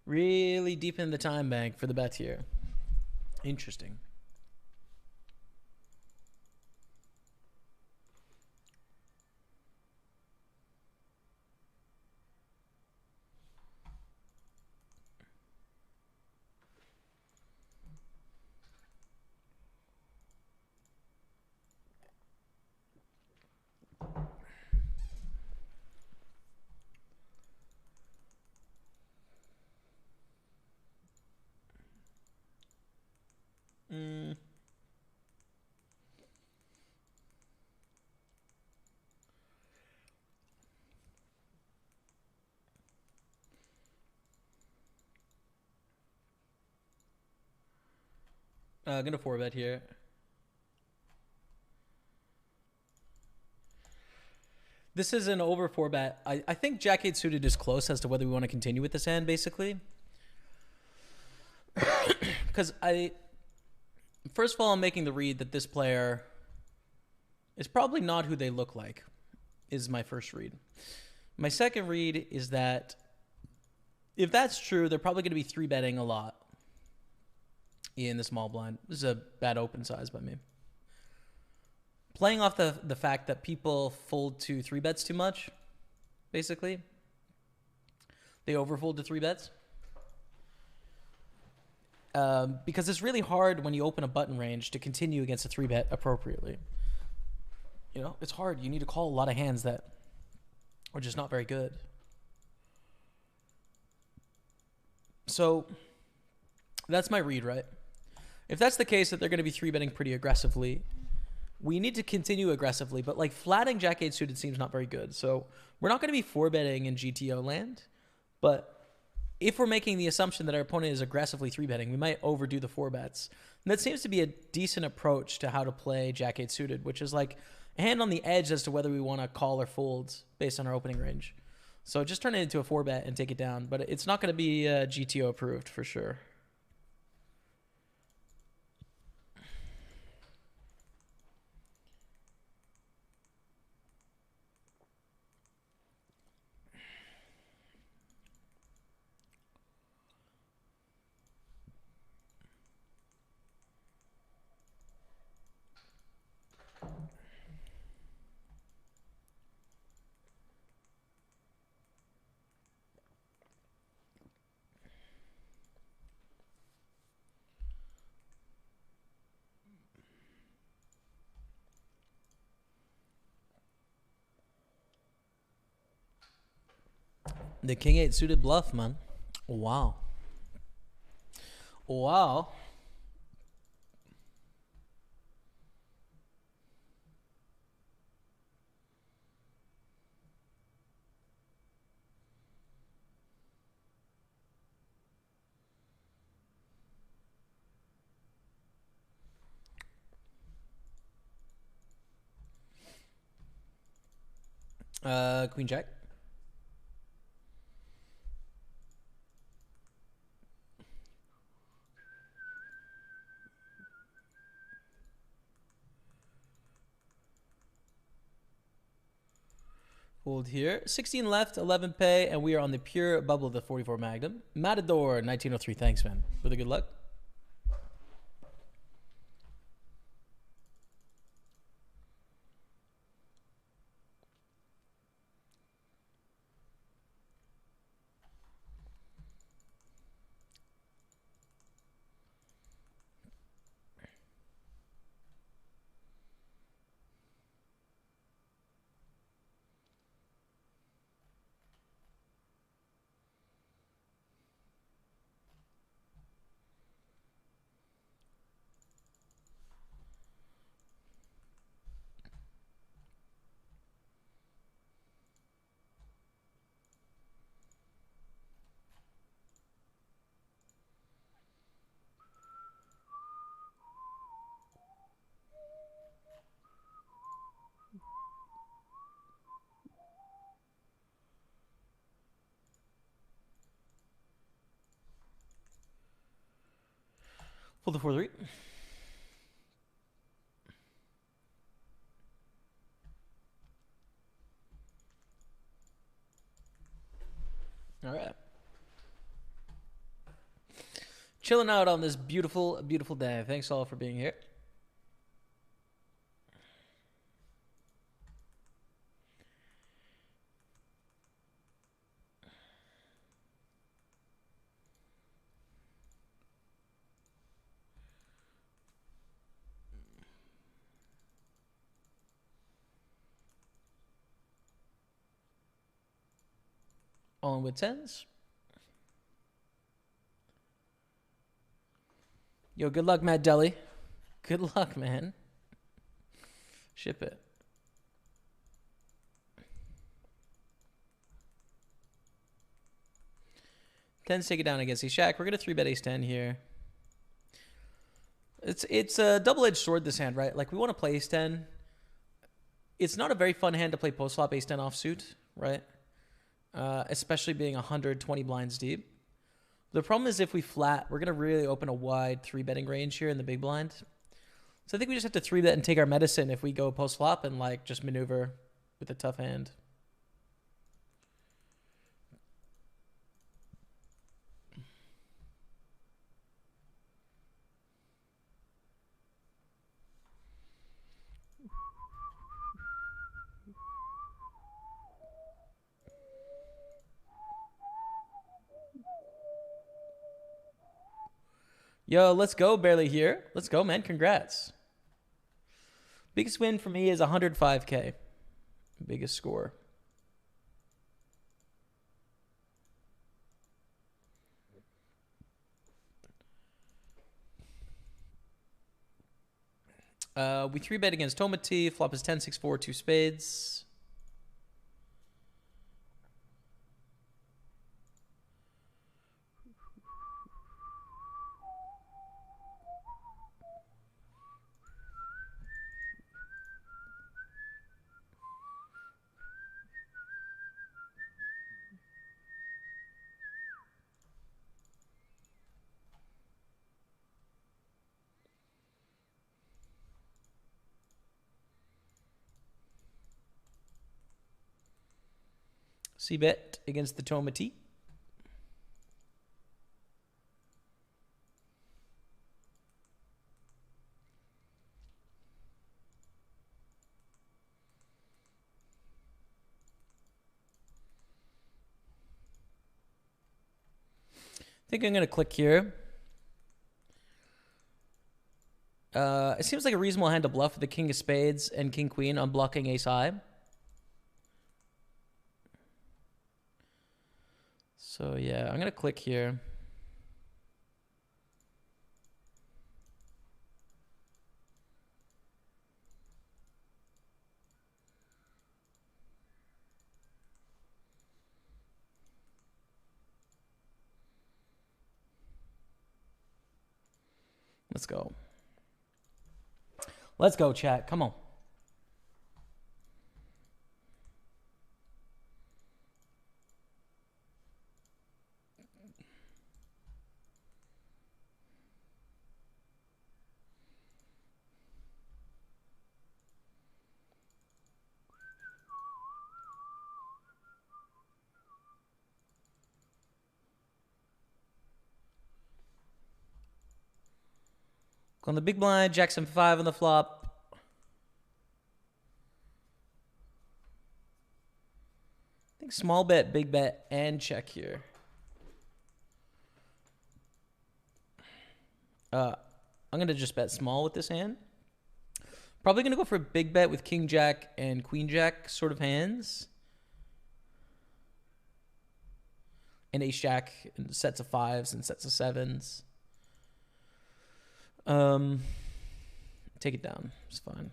Really deep in the time bank for the bet here. Interesting. Gonna 4-bet here. This is an over 4-bet. I think Jack 8 suited is close as to whether we want to continue with this hand, basically. Because first of all, I'm making the read that this player is probably not who they look like, is my first read. My second read is that if that's true, they're probably going to be 3-betting a lot in the small blind. This is a bad open size by me. Playing off the fact that people fold to 3-bets too much, basically. They overfold to 3-bets. because it's really hard when you open a button range to continue against a 3-bet appropriately. You know, it's hard. You need to call a lot of hands that are just not very good. So that's my read, right? If that's the case, that they're going to be 3-betting pretty aggressively, we need to continue aggressively, but like flatting Jack-8 suited seems not very good. So we're not going to be 4-betting in GTO land, but if we're making the assumption that our opponent is aggressively 3-betting, we might overdo the 4-bets. And that seems to be a decent approach to how to play Jack-8 suited, which is like a hand on the edge as to whether we want to call or fold based on our opening range. So just turn it into a 4-bet and take it down, but it's not going to be GTO approved for sure. The King-8 suited bluff, man. Wow. Wow. Queen Jack. Hold here. 16 left, 11 pay, and we are on the pure bubble of the 44 Magnum. Matador, 1903. Thanks, man. Really good luck. Pull the 4-3. All right. Chilling out on this beautiful, beautiful day. Thanks all for being here. On with 10s. Yo, good luck, Matt Deli. Good luck, man. Ship it. 10s take it down against Ace-Jack. We're going to 3-bet Ace-10 here. It's a double-edged sword, this hand, right? Like, we want to play Ace-10. It's not a very fun hand to play post-flop Ace-10 offsuit, right? Especially being 120 blinds deep. The problem is if we flat, we're going to really open a wide 3-betting range here in the big blind. So I think we just have to 3-bet and take our medicine if we go post-flop and like just maneuver with a tough hand. Yo, let's go, barely here. Let's go, man. Congrats. Biggest win for me is 105K. Biggest score. We 3-bet against Tomati. Flop is 10, 6, 4, 2 spades. C-bet against the Tomati. I think I'm going to click here. It seems like a reasonable hand to bluff with the king of spades and king queen on blocking ace high. So yeah, I'm going to click here. Let's go. Let's go, chat. Come on. On the big blind, Jackson 5 on the flop. I think small bet, big bet, and check here. I'm going to just bet small with this hand. Probably going to go for a big bet with king jack and queen jack sort of hands. And ace jack and sets of fives and sets of sevens. Take it down. It's fine.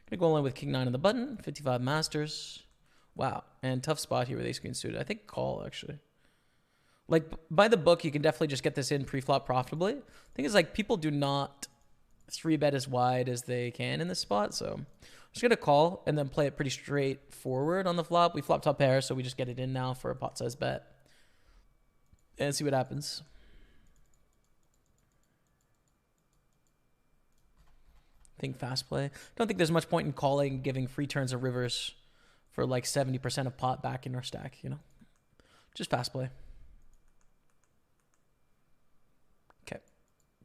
Gonna go all in with king 9 on the button. 55 masters. Wow. And tough spot here with ace queen suited. I think call, actually. Like, by the book, you can definitely just get this in pre-flop profitably. The thing is, like, people do not 3-bet as wide as they can in this spot. So I'm just gonna call and then play it pretty straightforward on the flop. We flop top pair, so we just get it in now for a pot size bet. And see what happens. Think fast play. Don't think there's much point in calling, giving free turns of rivers for like 70% of pot back in our stack, you know? Just fast play. Okay.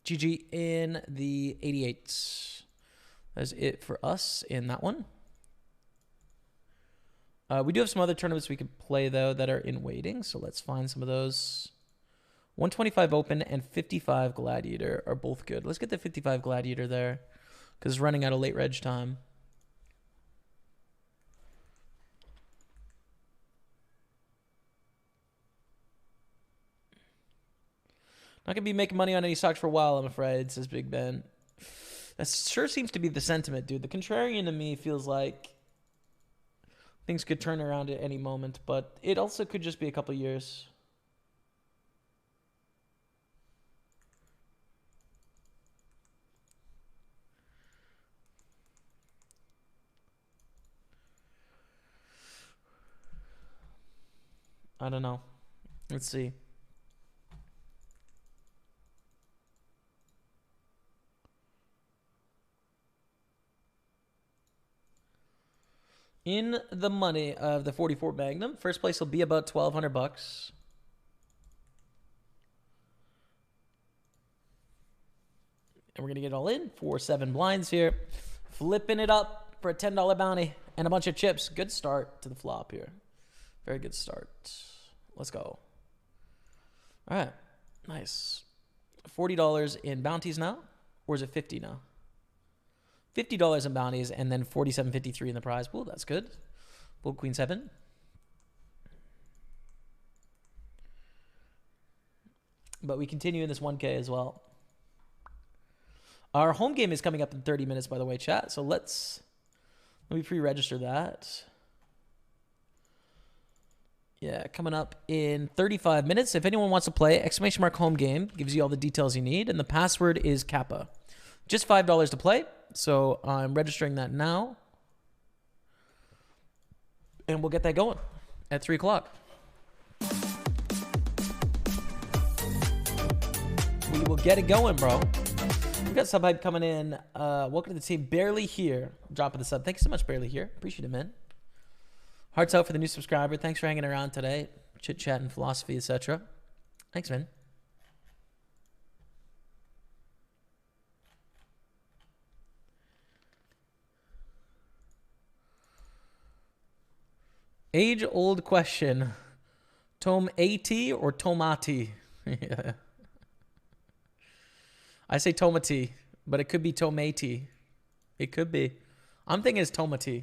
GG in the 88s. That's it for us in that one. We do have some other tournaments we could play, though, that are in waiting. So let's find some of those. 125 Open and 55 Gladiator are both good. Let's get the 55 Gladiator there, because it's running out of late reg time. Not going to be making money on any stocks for a while, I'm afraid, says Big Ben. That sure seems to be the sentiment, dude. The contrarian in me feels like things could turn around at any moment, but it also could just be a couple years. I don't know. Let's see. In the money of the 44 Magnum, first place will be about $1,200. And we're going to get all in for 7 blinds here. Flipping it up for a $10 bounty and a bunch of chips. Good start to the flop here. Very good start. Let's go. All right. Nice. $40 in bounties now, or is it 50 now? $50 in bounties and then 47.53 in the prize pool. That's good. Bull Queen 7. But we continue in this 1K as well. Our home game is coming up in 30 minutes, by the way, chat. So let me pre-register that. Yeah, coming up in 35 minutes. If anyone wants to play, ! home game gives you all the details you need. And the password is Kappa. Just $5 to play. So I'm registering that now. And we'll get that going at 3 o'clock. We will get it going, bro. We got sub hype coming in. Welcome to the team. Barely here. Dropping the sub. Thank you so much, Barely here. Appreciate it, man. Hearts out for the new subscriber. Thanks for hanging around today. Chit chat and philosophy, etc. Thanks, man. Age-old question. Tomati or tomati? Yeah. I say tomati, but it could be tomati. It could be. I'm thinking it's tomati.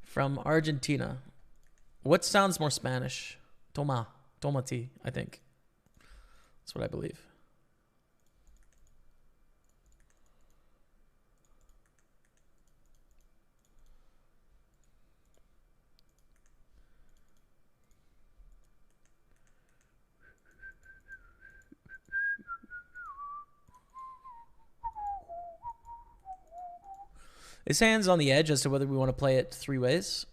From Argentina. What sounds more Spanish? Tomati, I think. That's what I believe. His hand's on the edge as to whether we want to play it 3 ways.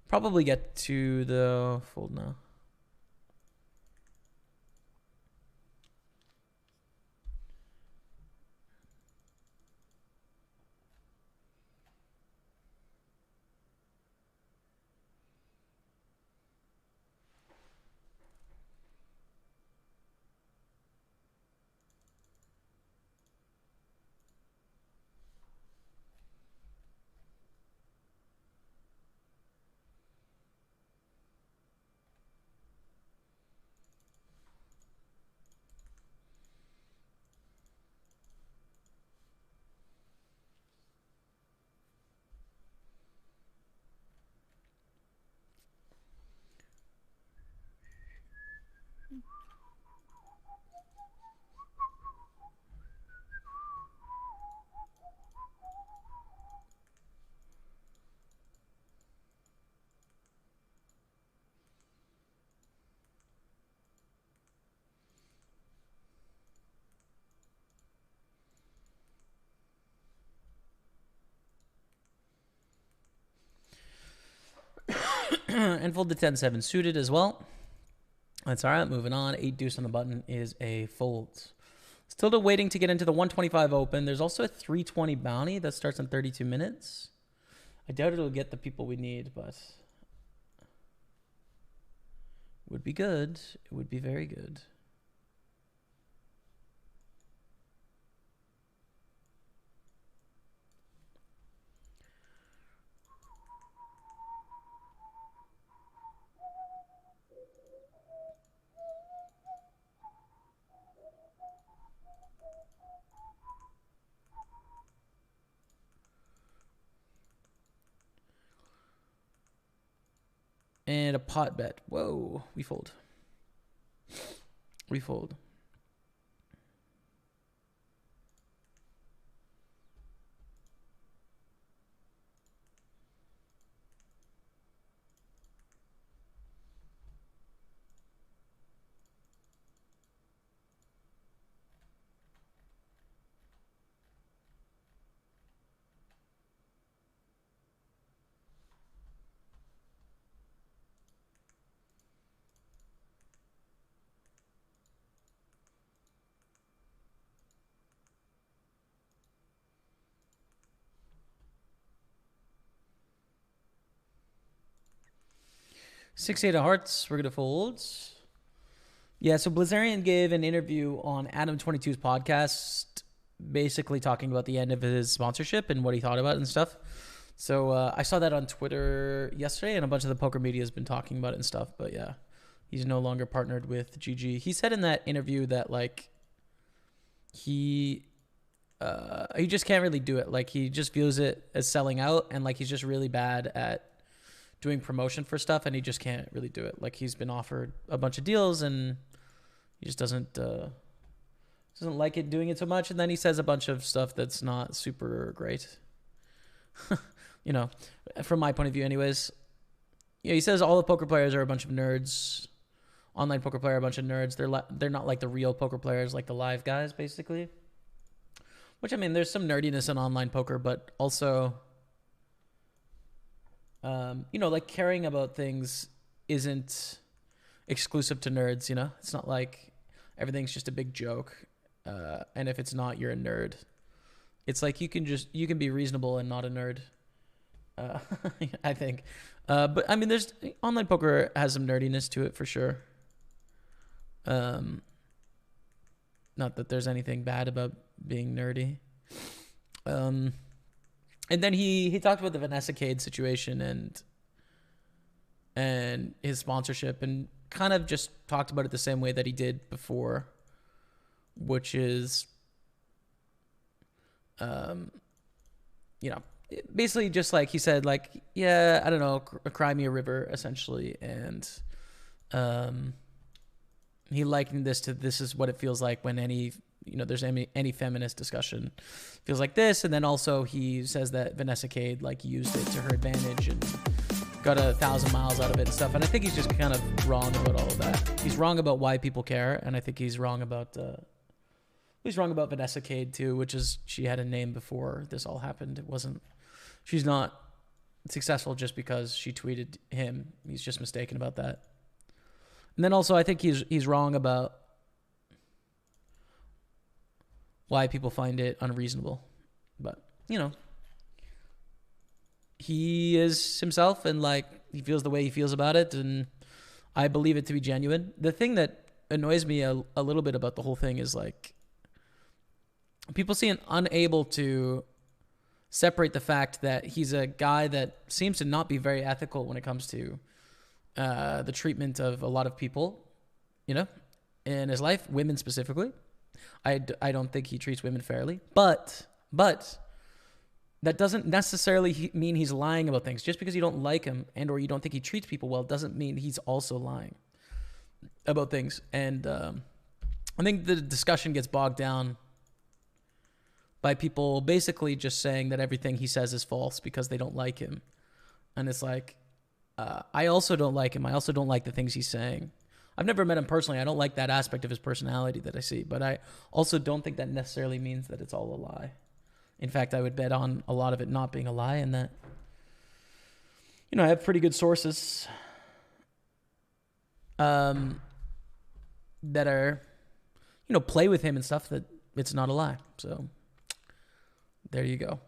Probably get to the fold now. And fold the 10-7 suited as well. That's all right. Moving on. 8 deuce on the button is a fold. Still waiting to get into the 125 open. There's also a 320 bounty that starts in 32 minutes. I doubt it'll get the people we need, but it would be good. It would be very good. And a pot bet. Whoa, we fold. We fold. Six, 8 of hearts. We're going to fold. Yeah, so Blazarian gave an interview on Adam 22's podcast, basically talking about the end of his sponsorship and what he thought about it and stuff. So I saw that on Twitter yesterday, and a bunch of the poker media has been talking about it and stuff. But yeah, He's no longer partnered with GG. He said in that interview that like he just can't really do it. Like he just views it as selling out, and like he's just really bad at doing promotion for stuff, and he just can't really do it. Like he's been offered a bunch of deals, and he just doesn't like it doing it so much. And then he says a bunch of stuff that's not super great. You know, from my point of view, anyways. Yeah, he says all the poker players are a bunch of nerds. Online poker player are a bunch of nerds. They're not like the real poker players, like the live guys, basically. Which, I mean, there's some nerdiness in online poker, but also, you know, like caring about things isn't exclusive to nerds, you know? It's not like everything's just a big joke. And if it's not, you're a nerd. It's like you can be reasonable and not a nerd. I think. But I mean, online poker has some nerdiness to it for sure. Not that there's anything bad about being nerdy. And then he talked about the Vanessa Cade situation and his sponsorship, and kind of just talked about it the same way that he did before, which is, you know, basically just like he said, like, yeah, I don't know, cry me a river, essentially. And he likened this is what it feels like when there's any feminist discussion feels like this. And then also he says that Vanessa Cade like used it to her advantage and got 1,000 miles out of it and stuff. And I think he's just kind of wrong about all of that. He's wrong about why people care, and I think he's wrong about Vanessa Cade too, which is she had a name before this all happened. She's not successful just because she tweeted him. He's just mistaken about that. And then also I think he's wrong about why people find it unreasonable. But, you know, he is himself, and like he feels the way he feels about it, and I believe it to be genuine. The thing that annoys me a little bit about the whole thing is like people seem unable to separate the fact that he's a guy that seems to not be very ethical when it comes to the treatment of a lot of people, you know, in his life, women specifically. I don't think he treats women fairly, but that doesn't necessarily mean he's lying about things. Just because you don't like him or you don't think he treats people well doesn't mean he's also lying about things. And I think the discussion gets bogged down by people basically just saying that everything he says is false because they don't like him. And it's like, I also don't like him. I also don't like the things he's saying. I've never met him personally. I don't like that aspect of his personality that I see. But I also don't think that necessarily means that it's all a lie. In fact, I would bet on a lot of it not being a lie, and that, you know, I have pretty good sources that are, you know, play with him and stuff that it's not a lie. So there you go.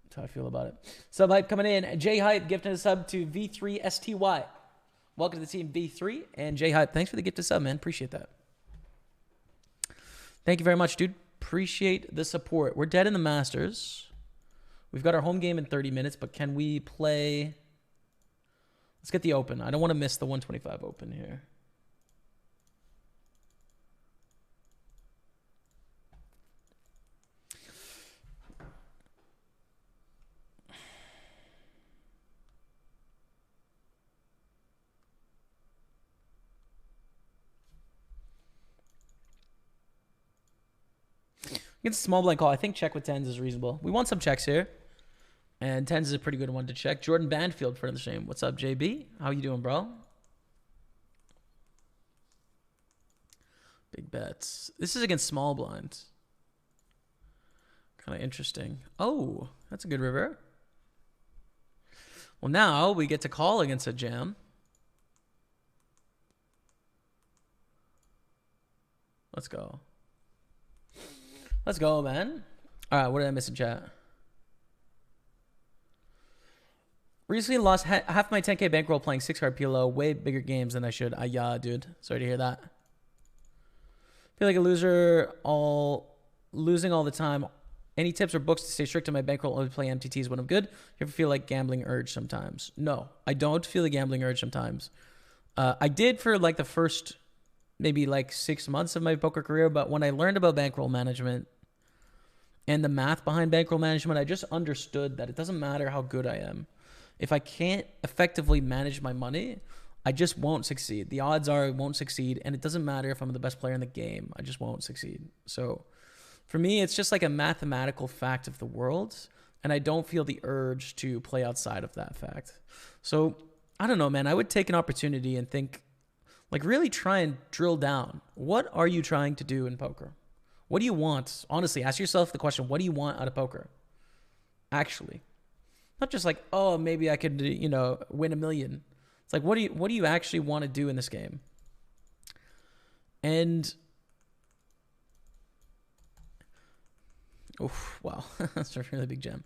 That's how I feel about it. Sub Hype coming in. J Hype gifting a sub to V3STY. Welcome to the team, V3 and J Hype. Thanks for the gift of sub, man. Appreciate that. Thank you very much, dude. Appreciate the support. We're dead in the Masters. We've got our home game in 30 minutes, but can we play? Let's get the Open. I don't want to miss the 125 Open here. Against a small blind call, I think check with tens is reasonable. We want some checks here. And tens is a pretty good one to check. Jordan Banfield for the stream. What's up, JB? How you doing, bro? Big bets. This is against small blinds. Kind of interesting. Oh, that's a good river. Well, now we get to call against a jam. Let's go. Let's go, man. All right, what did I miss in chat? Recently lost half my 10K bankroll playing 6-card PLO. Way bigger games than I should. Yeah, dude. Sorry to hear that. Feel like a loser, losing all the time. Any tips or books to stay strict on my bankroll? Only play MTTs when I'm good. You ever feel like gambling urge sometimes? No, I don't feel the gambling urge sometimes. I did for like the first maybe like 6 months of my poker career, but when I learned about bankroll management and the math behind bankroll management, I just understood that it doesn't matter how good I am. If I can't effectively manage my money, I just won't succeed. The odds are I won't succeed, and it doesn't matter if I'm the best player in the game. I just won't succeed. So for me, it's just like a mathematical fact of the world, and I don't feel the urge to play outside of that fact. So I don't know, man. I would take an opportunity and think, like, really try and drill down. What are you trying to do in poker? What do you want? Honestly, ask yourself the question, what do you want out of poker? Actually. Not just like, oh, maybe I could, win $1 million. It's like, what do you actually want to do in this game? And, wow, that's a really big gem.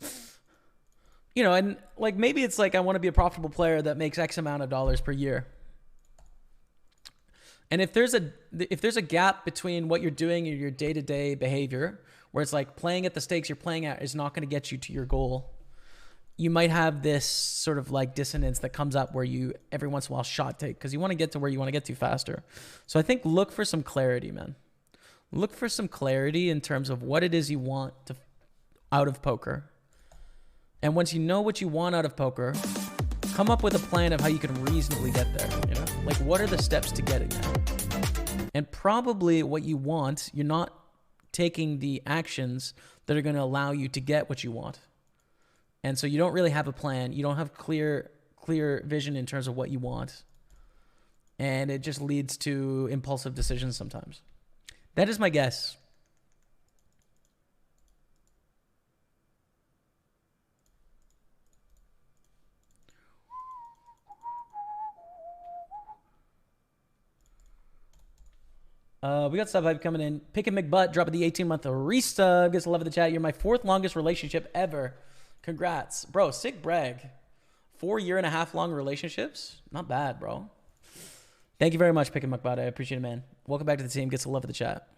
And like maybe it's like I want to be a profitable player that makes X amount of dollars per year. And if there's a gap between what you're doing and your day-to-day behavior, where it's like playing at the stakes you're playing at is not going to get you to your goal, you might have this sort of like dissonance that comes up where you every once in a while shot take because you want to get to where you want to get to faster. So I think look for some clarity, man. Look for some clarity in terms of what it is you want out of poker. And once you know what you want out of poker, come up with a plan of how you can reasonably get there. Like what are the steps to getting there? And probably what you want, you're not taking the actions that are going to allow you to get what you want. And so you don't really have a plan. You don't have clear vision in terms of what you want. And it just leads to impulsive decisions sometimes. That is my guess. We got stuff coming in. Pickin' McButt dropping the 18-month resub. Gets 11 in the chat. You're my 4th longest relationship ever. Congrats. Bro, sick brag. 4.5 year long relationships? Not bad, bro. Thank you very much, Pickin' McButt. I appreciate it, man. Welcome back to the team. Gets 11 in the chat.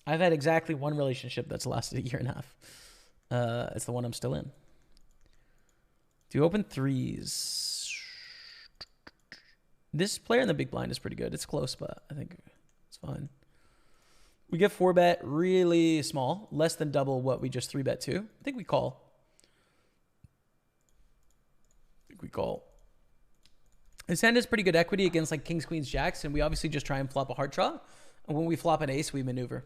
I've had exactly one relationship that's lasted 1.5 years. It's the one I'm still in. Do you open threes? This player in the big blind is pretty good. It's close, but I think it's fine. We get 4-bet really small, less than double what we just 3-bet to. I think we call. His hand is pretty good equity against like kings, queens, jacks, and we obviously just try and flop a heart draw. And when we flop an ace, we maneuver.